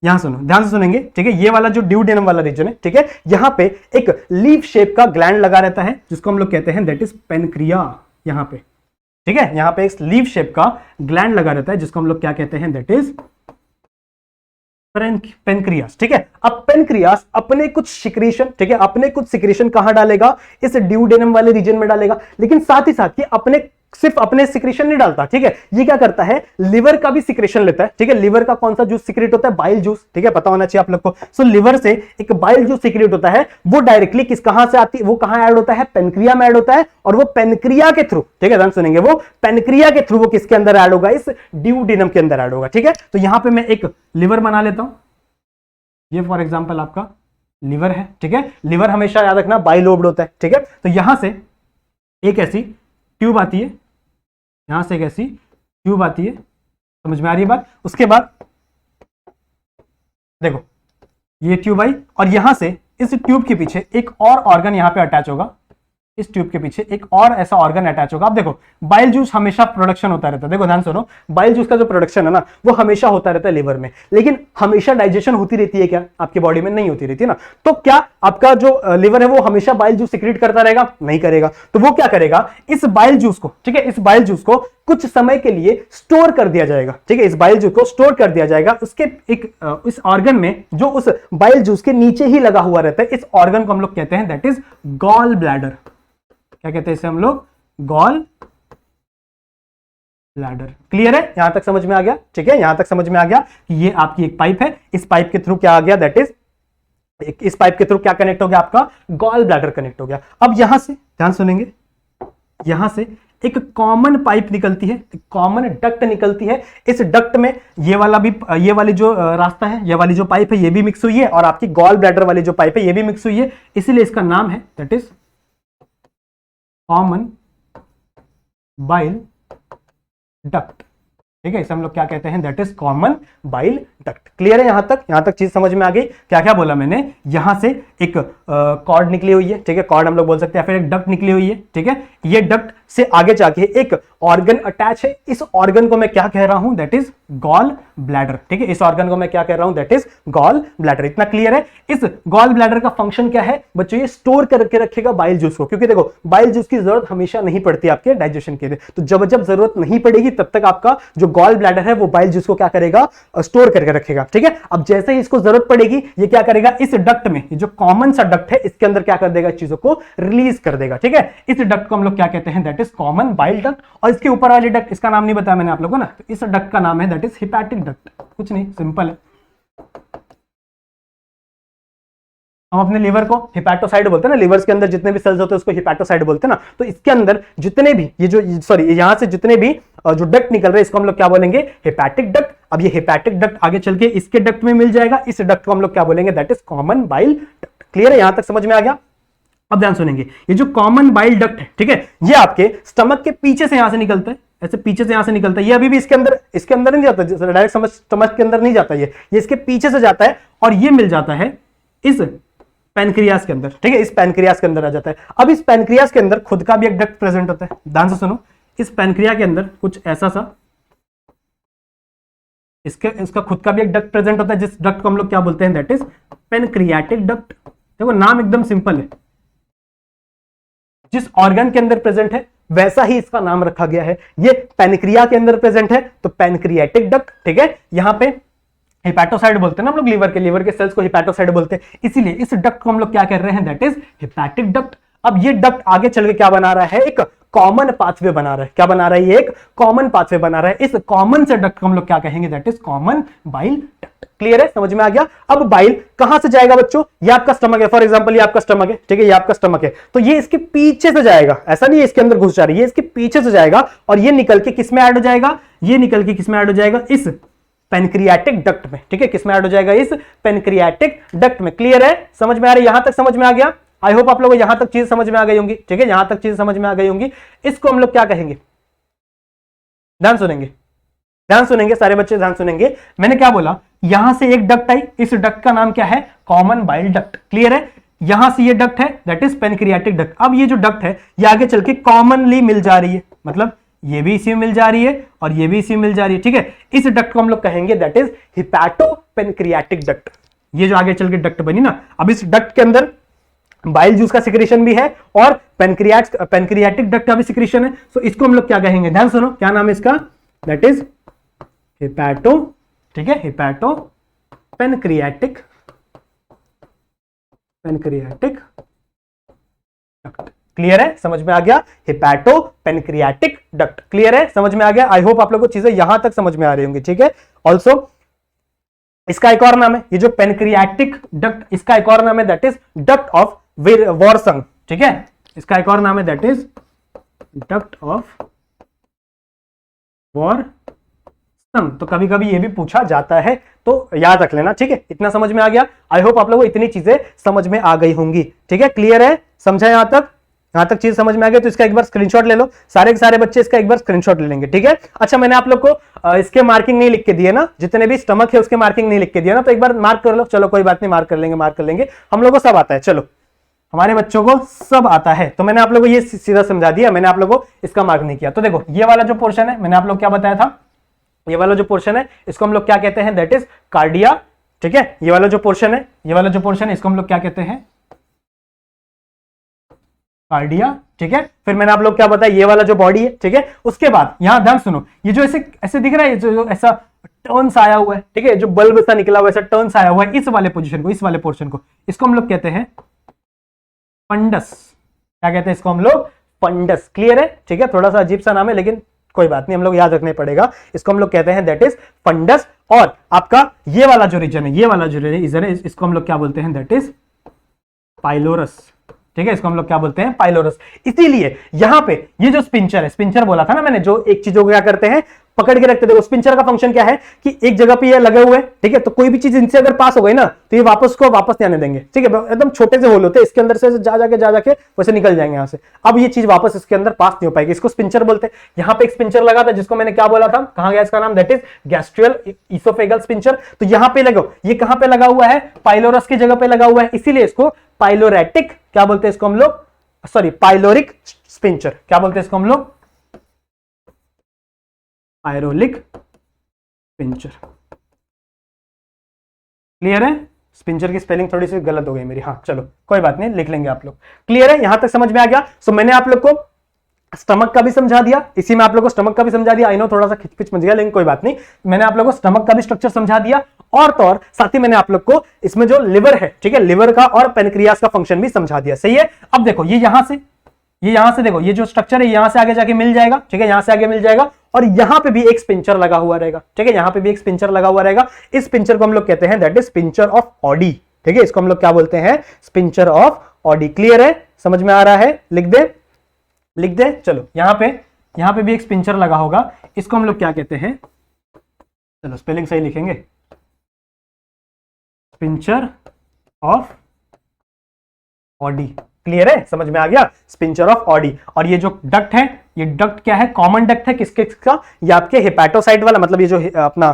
Speaker 1: यहां सुनो, ध्यान से सुनेंगे, ठीक है। ये वाला जो ड्यूडेनम वाला रीजन है, ठीक है, यहां पे एक लीफ शेप का ग्लैंड लगा रहता है जिसको हम लोग कहते हैं दैट इज पेनक्रिया। यहां पे, ठीक है, यहां पे एक लीफ शेप का ग्लैंड लगा रहता है जिसको हम लोग क्या कहते हैं? That is pancreas. ठीक है। अब पेनक्रियास अपने कुछ सिक्रीशन, ठीक है, अपने कुछ सिक्रीशन कहां डालेगा? इस ड्यूडेनम वाले रीजन में डालेगा। लेकिन साथ ही साथ ये सिर्फ अपने सिक्रीशन नहीं डालता, ठीक है, ये क्या करता है? लिवर का भी सिक्रीशन लेता है, ठीक है। लिवर का कौन सा जूस सिक्रेट होता है? बाइल जूस, ठीक है, पता होना चाहिए आप लोग को। सो लिवर से एक बाइल जूस सिक्रेट होता है, वो डायरेक्टली कहां से आती है? वो कहां ऐड होता है? पेनक्रिया में ऐड होता है। और वो पेनक्रिया के थ्रू, ठीक है, ध्यान सुनेंगे, वो पेनक्रिया के थ्रू वो किसके अंदर ऐड होगा? इस ड्यूडेनम के अंदर ऐड होगा, ठीक है। तो यहां पर मैं एक लिवर बना लेता हूं, ये फॉर एग्जाम्पल आपका लिवर है, ठीक है। लिवर हमेशा याद रखना बाइलोब्ड होता है, ठीक है। तो यहां से एक ऐसी ट्यूब आती है, यहां से एक ऐसी ट्यूब आती है, समझ में आ रही है बात। उसके बाद देखो ये ट्यूब आई और यहां से इस ट्यूब के पीछे एक और ऑर्गन यहां पे अटैच होगा। इस ट्यूब के पीछे एक और ऐसा ऑर्गन अटैच होगा। अब देखो बाइल जूस हमेशा प्रोडक्शन होता रहता है, देखो ध्यान सुनो, बाइल जूस का जो प्रोडक्शन है ना वो हमेशा होता रहता है लिवर में। लेकिन हमेशा डाइजेशन होती रहती है क्या? आपकी बॉडी में नहीं होती रहती है ना। तो क्या आपका जो लिवर है वो हमेशा बाइल जूस सिक्रीट करता रहेगा? नहीं करेगा। तो वो क्या करेगा? इस बाइल जूस को, ठीक है, इस बाइल जूस को कुछ समय के लिए स्टोर कर दिया जाएगा, ठीक है। इस बाइल जूस को स्टोर कर दिया जाएगा उसके इस ऑर्गन में जो उस बाइल जूस के नीचे ही लगा हुआ रहता है। इस ऑर्गन को हम लोग कहते हैं दैट इज गॉल ब्लैडर। क्या कहते हैं इसे हम लोग? Gall bladder. क्लियर है? यहां तक समझ में आ गया, ठीक है। यहां तक समझ में आ गया कि ये आपकी एक पाइप है, इस पाइप के थ्रू क्या आ गया? दैट इज इस पाइप के थ्रू क्या कनेक्ट हो गया? आपका गॉल ब्लैडर कनेक्ट हो गया। अब यहां से ध्यान सुनेंगे, यहां से एक कॉमन पाइप निकलती है, कॉमन डक्ट निकलती है। इस डक्ट में ये वाली जो रास्ता है, ये वाली जो पाइप है ये भी मिक्स हुई है और आपकी गॉल ब्लैडर वाली जो पाइप है ये भी मिक्स हुई है, इसीलिए इसका नाम है that is common bile duct. ठीक है, इसे हम लोग क्या कहते हैं? That is common bile duct. Clear है? यहां तक चीज समझ में आ गई। क्या क्या बोला मैंने? यहां से एक कॉर्ड निकली हुई है, ठीक है, कॉर्ड हम लोग बोल सकते हैं, फिर एक डक्ट निकली हुई है, ठीक है। ये डक्ट से आगे जाके एक ऑर्गन अटैच है। इस ऑर्गन को मैं क्या कह रहा हूं? That is gallbladder. ठीक है, इस ऑर्गन को मैं क्या कह रहा हूं? That is gallbladder. इतना क्लियर है? इस गॉल ब्लैडर का फंक्शन क्या है बच्चों? ये स्टोर करके रखेगा बाइल जूस को, क्योंकि देखो बाइल जूस की जरूरत हमेशा नहीं पड़ती आपके डाइजेशन के लिए। तो जब जब जरूरत नहीं पड़ेगी तब तक आपका जो गॉल ब्लैडर है वो बाइल जूस को क्या करेगा? स्टोर करके रखेगा। ठीक है, अब जैसे ही इसको जरूरत पड़ेगी ये क्या करेगा? इस डक्ट में, ये जो कॉमन सा डक्ट है इसके अंदर क्या कर देगा? चीजों को रिलीज कर देगा। ठीक है, इस डक्ट को हम लोग क्या कहते हैं? That is common bile duct. और इसके ऊपर वाली डक्ट, इसका नाम नहीं बताया मैंने आप लोगों को ना, तो इस डक्ट का नाम है दैट इज हिपैटिक डक्ट। कुछ नहीं, सिंपल है। हम अपने लिवर को हिपैटोसाइड बोलते हैं ना, लिवर्स के अंदर जितने भी सेल्स होते हैं उसको हिपैटोसाइड बोलते हैं ना। तो इसके अंदर जितने भी यहां से जितने भी जो डक्ट निकल रहे हैं इसको हम लोग क्या बोलेंगे? Hepatic duct. अब ये हिपैटिक डक्ट आगे चल के इसके डक्ट में मिल जाएगा, इस डक्ट को हम लोग क्या बोलेंगे? That is common bile duct. Clear है? यहां तक समझ में आ गया? अब ध्यान सुनेंगे, ये जो कॉमन बाइल डक्ट है, ठीक है, ये आपके स्टमक के पीछे से यहां से निकलता है, ऐसे पीछे से यहां से निकलता है। ये अभी भी इसके अंदर नहीं जाता, डायरेक्ट स्टमक के अंदर नहीं जाता, ये इसके पीछे से जाता है और ये मिल जाता है इस पैनक्रियास के अंदर। ठीक है, इस पैनक्रियास के अंदर आ जाता है। अब इस पैनक्रियास के अंदर खुद का भी एक डक्ट प्रेजेंट होता है। ध्यान से सुनो, इस पैनक्रिया के अंदर कुछ ऐसा सा इसका खुद का भी एक डक्ट प्रेजेंट होता है, जिस डक्ट को हम लोग क्या बोलते हैं, दैट इज पैनक्रियाटिक डक्ट। देखो नाम एकदम सिंपल है, जिस ऑर्गन के अंदर प्रेजेंट है वैसा ही इसका नाम रखा गया है। ये पैनक्रिया के अंदर प्रेजेंट है तो पैनक्रियाटिक डक्ट, ठीक है। यहां पे हिपैटोसाइड बोलते हैं ना हम लोग, लीवर के सेल्स को हिपैटोसाइड बोलते हैं, इसीलिए इस डक्ट को हम लोग क्या कर रहे हैं, दैट इज हिपैटिक डक्ट। अब ये डक्ट आगे चल के क्या बना रहा है, एक कॉमन पाथवे बना रहा है। क्या बना रहा है, ये एक कॉमन पाथवे बना रहा है। इस कॉमन से डक्ट को हम लोग क्या कहेंगे, that is common bile duct. Clear है, समझ में आ गया। अब बाइल कहां से जाएगा बच्चों, ये आपका स्टमक है, फॉर एग्जांपल ये आपका स्टमक है, ठीक है, ये आपका स्टमक है, तो ये इसके पीछे से जाएगा, ऐसा नहीं है इसके अंदर घुस जा रही है, ये इसके पीछे से जाएगा और ये निकल के किस में ऐड हो जाएगा, ये निकल के किस में ऐड हो जाएगा, इस पैनक्रियाटिक डक्ट में, ठीक है, किस में ऐड हो जाएगा, इस पैनक्रियाटिक डक्ट में। क्लियर है, समझ में आ रहा है, यहां तक समझ में आ गया। आई होप आप लोगों को यहां तक चीज समझ में आ गई होंगी, ठीक है, यहां तक चीज समझ में आ गई होंगी। इसको हम लोग क्या कहेंगे, ध्यान सुनेंगे, ध्यान सुनेंगे सारे बच्चे, ध्यान सुनेंगे। मैंने क्या बोला, यहां से एक डक्ट आई, इस डक्ट का नाम क्या है, कॉमन बाइल डक्ट। क्लियर है, यहां से ये डक्ट है, दैट इज पैनक्रियाटिक डक्ट। अब ये जो डक्ट है ये आगे चल के कॉमनली मिल जा रही है, मतलब ये भी इसी में मिल जा रही है और ये भी इसी में मिल जा रही है, ठीक है। इस डक्ट को हम लोग कहेंगे दैट इज हिपैटोपेनक्रियाटिक डक्ट। ये जो आगे चल के डक्ट बनी ना, अब इस डक्ट के अंदर बाइल जूस का सिक्रेशन भी है और पैनक्रियाटिक डक्ट का भी सिक्रेशन है, तो इसको हम लोग क्या कहेंगे, ध्यान सुनो, क्या नाम है इसका, दैट इज हिपैटो, ठीक है, हिपैटो पैनक्रियाटिक डक्ट। क्लियर है, समझ में आ गया, हिपैटो पैनक्रियाटिक डक्ट। क्लियर है, समझ में आ गया। आई होप आप लोगों को चीजें यहां तक समझ में आ रही होंगी, ठीक है। ऑल्सो इसका एक और नाम है, ये जो पैनक्रियाटिक डक्ट, इसका एक और नाम है, दैट इज डक्ट ऑफ वॉरसंग, ठीक है, इसका एक और नाम है, दैट इज डक्ट ऑफ वॉरसंग। तो कभी कभी ये भी पूछा जाता है, तो याद रख लेना, ठीक है। इतना समझ में आ गया। आई होप आप लोगों को इतनी चीजें समझ में आ गई होंगी, ठीक है। क्लियर है, समझा यहां तक, यहां तक चीज समझ में आ गई। तो इसका एक बार स्क्रीनशॉट ले लो, सारे के सारे बच्चे इसका एक बार स्क्रीनशॉट ले लेंगे, ठीक है। अच्छा, मैंने आप लोग को इसके मार्किंग नहीं लिख के दिए ना, जितने भी स्टमक है उसके मार्किंग नहीं लिख के दिया ना, तो एक बार मार्क कर लो। चलो कोई बात नहीं, मार्क कर लेंगे, हम लोग को सब आता है, चलो हमारे बच्चों को सब आता है। तो मैंने आप लोगों को ये सीधा समझा दिया, मैंने आप लोगों को इसका मार्क नहीं किया। तो देखो ये वाला जो पोर्शन है, मैंने आप लोग क्या बताया था, ये वाला जो पोर्शन है इसको हम लोग क्या कहते हैं, दैट इज कार्डिया, ठीक है। ये वाला जो पोर्शन है, ये वाला जो पोर्शन है इसको हम लोग क्या कहते हैं, कार्डिया, ठीक है। फिर मैंने आप लोग क्या बताया, ये वाला जो बॉडी है, ठीक है। उसके बाद यहां ध्यान सुनो, ये जो ऐसे ऐसे दिख रहा है, जो ऐसा टर्न्स आया हुआ है, ठीक है, जो बल्ब सा निकला हुआ है, ऐसा टर्न्स आया हुआ है, इस वाले पोजीशन को, इस वाले पोर्शन को, इसको हम लोग कहते हैं फंडस। क्या कहते हैं इसको हम लोग, फंडस। क्लियर है, ठीक है, थोड़ा सा अजीब सा नाम है लेकिन कोई बात नहीं, हम लोग याद रखने पड़ेगा। इसको हम लोग कहते हैं दैट इज फंडस। और आपका ये वाला जो रीजन है, ये वाला जो रीजन है, इसको हम लोग क्या बोलते हैं, दैट इज पाइलोरस, ठीक है, इसको हम लोग क्या बोलते हैं, पाइलोरस। इसीलिए यहां पे ये जो स्पिंचर है, स्पिंचर बोला था ना मैंने, जो एक चीजों को क्या करते हैं, पकड़ के रखते। देखो स्पिंचर का फंक्शन क्या है कि एक जगह पे ये लगे हुए, ठीक है, तो कोई भी चीज इनसे अगर पास हो गई ना तो ये वापस नहीं आने देंगे, ठीक है। एकदम छोटे से होल होते हैं, इसके अंदर से जा जाके वैसे निकल जाएंगे यहां से। अब ये चीज वापस इसके अंदर पास नहीं हो पाएगी, इसको स्पिंचर बोलते हैं। यहां पे एक स्पिंचर लगा था जिसको मैंने क्या बोला था, कहां गया इसका नाम, that is gastroesophageal sphincter. तो यहां पे लगो, ये कहां पे लगा हुआ है, पाइलोरस की जगह पे लगा हुआ है, इसीलिए इसको पाइलोरेटिक क्या बोलते हैं, इसको हम लोग, सॉरी पाइलोरिक स्पिंचर, क्या बोलते हैं इसको हम लोग, पायरोलिक स्पिंचर। क्लियर है, स्पिंचर की स्पेलिंग थोड़ी सी गलत हो गई मेरी, हाँ चलो कोई बात नहीं, लिख लेंगे आप लोग। क्लियर है, यहां तक समझ में आ गया। सो मैंने आप लोग को स्टमक का भी समझा दिया, इसी में आप लोग को स्टमक का भी समझा दिया। आई नो थोड़ा सा खिचपिच मच गया लेकिन कोई बात नहीं, मैंने आप लोग को स्टमक का भी स्ट्रक्चर समझा दिया। और तो और साथ ही मैंने आप लोग को इसमें जो लिवर है, ठीक है, लिवर का और पेनक्रियास का फंक्शन भी समझा दिया। सही है। अब देखो ये यहां से देखो, ये जो स्ट्रक्चर है यहां से आगे जाके मिल जाएगा, ठीक है, यहां से आगे मिल जाएगा और यहां पे भी एक स्पिंचर लगा हुआ रहेगा, ठीक है, यहां पे भी एक स्पिंचर लगा हुआ रहेगा। इस स्पिंचर को हम लोग कहते हैं that is sphincter of Audi, ठीक है, इसको हम लोग क्या बोलते हैं, स्पिंचर ऑफ ऑडी। क्लियर है, समझ में आ रहा है, लिख दे। चलो यहां पे भी एक स्पिंचर लगा होगा, इसको हम लोग क्या कहते हैं, चलो स्पेलिंग सही लिखेंगे, स्पिंचर ऑफ ऑडी। क्लियर है, समझ में आ गया, स्पिंचर ऑफ ऑडी। और ये जो डक्ट है, ये डक्ट क्या है, कॉमन डक्ट है, किसका, ये आपके हेपेटोसाइट वाला, मतलब ये जो अपना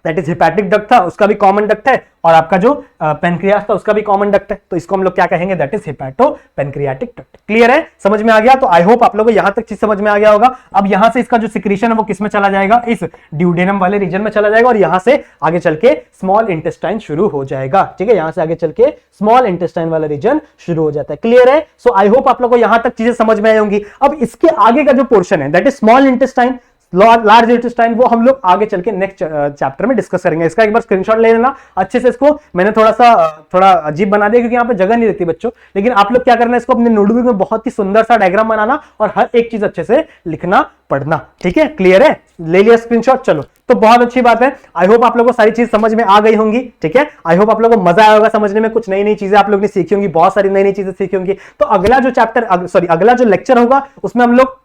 Speaker 1: दैट इज हिपैटिक डक्ट था, उसका भी कॉमन डक्ट है, और आपका जो पेनक्रियास था उसका भी कॉमन डक्ट है, तो इसको हम लोग क्या कहेंगे, that is hepato pancreatic duct. Clear है, समझ में आ गया? तो आई होप आप लोगों को यहां तक चीज समझ में आ गया होगा। अब यहां से इसका जो सिक्रीशन है वो किस में चला जाएगा, इस ड्यूडेनम वाले रीजन में चला जाएगा, और यहां से आगे चल के स्मॉल इंटेस्टाइन शुरू हो जाएगा। ठीक है, यहां से आगे चल के स्मॉल इंटेस्टाइन वाला रीजन शुरू हो जाता है। क्लियर है? सो आई होप आप लोगों को यहां तक चीजें समझ में आई होंगी। अब इसके आगे का जो पोर्शन है that is small intestine, large intestine, वो हम लोग आगे चल के नेक्स्ट चैप्टर में डिस्कस करेंगे। इसका एक बार स्क्रीनशॉट ले लेना अच्छे से। इसको मैंने थोड़ा अजीब बना दिया क्योंकि यहाँ पे जगह नहीं रहती बच्चों, लेकिन आप लोग क्या करना है, इसको अपने नोटबुक में बहुत ही सुंदर सा डायग्राम बनाना और हर एक चीज अच्छे से लिखना पढ़ना। ठीक है, क्लियर है? ले लिया स्क्रीनशॉट, चलो तो बहुत अच्छी बात है। आई होप आप लोगों को सारी चीज समझ में आ गई होंगी। ठीक है, आई होप आप लोगों को मजा आया होगा समझने में, कुछ नई नई चीजें आप लोग ने सीखी होंगी, बहुत सारी नई नई चीजें सीखी होंगी। तो अगला जो चैप्टर, सॉरी अगला जो लेक्चर होगा उसमें हम लोग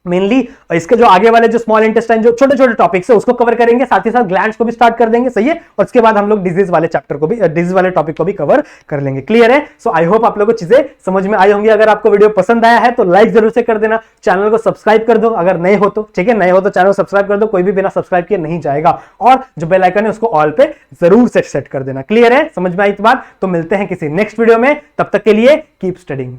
Speaker 1: मेनली इसके जो आगे वाले जो स्मॉल इंटेस्टाइन जो छोटे छोटे टॉपिक्स है उसको कवर करेंगे, साथ ही साथ ग्लैंड्स को भी स्टार्ट कर देंगे। सही है, और उसके बाद हम लोग डिजीज वाले चैप्टर को भी, डिजीज वाले टॉपिक को भी कवर कर लेंगे। क्लियर है? सो आई होप आप लोगों को चीजें समझ में आई होंगी। अगर आपको वीडियो पसंद आया है तो लाइक जरूर से कर देना, चैनल को सब्सक्राइब कर दो अगर नए हो तो। ठीक है, नए हो तो चैनल को सब्सक्राइब कर दो, कोई भी बिना सब्सक्राइब किए नहीं जाएगा, और जो बेल आइकन है उसको ऑल पे जरूर से सेट कर देना। क्लियर है? समझ में आई बात? तो मिलते हैं किसी नेक्स्ट वीडियो में, तब तक के लिए कीप स्टडिंग।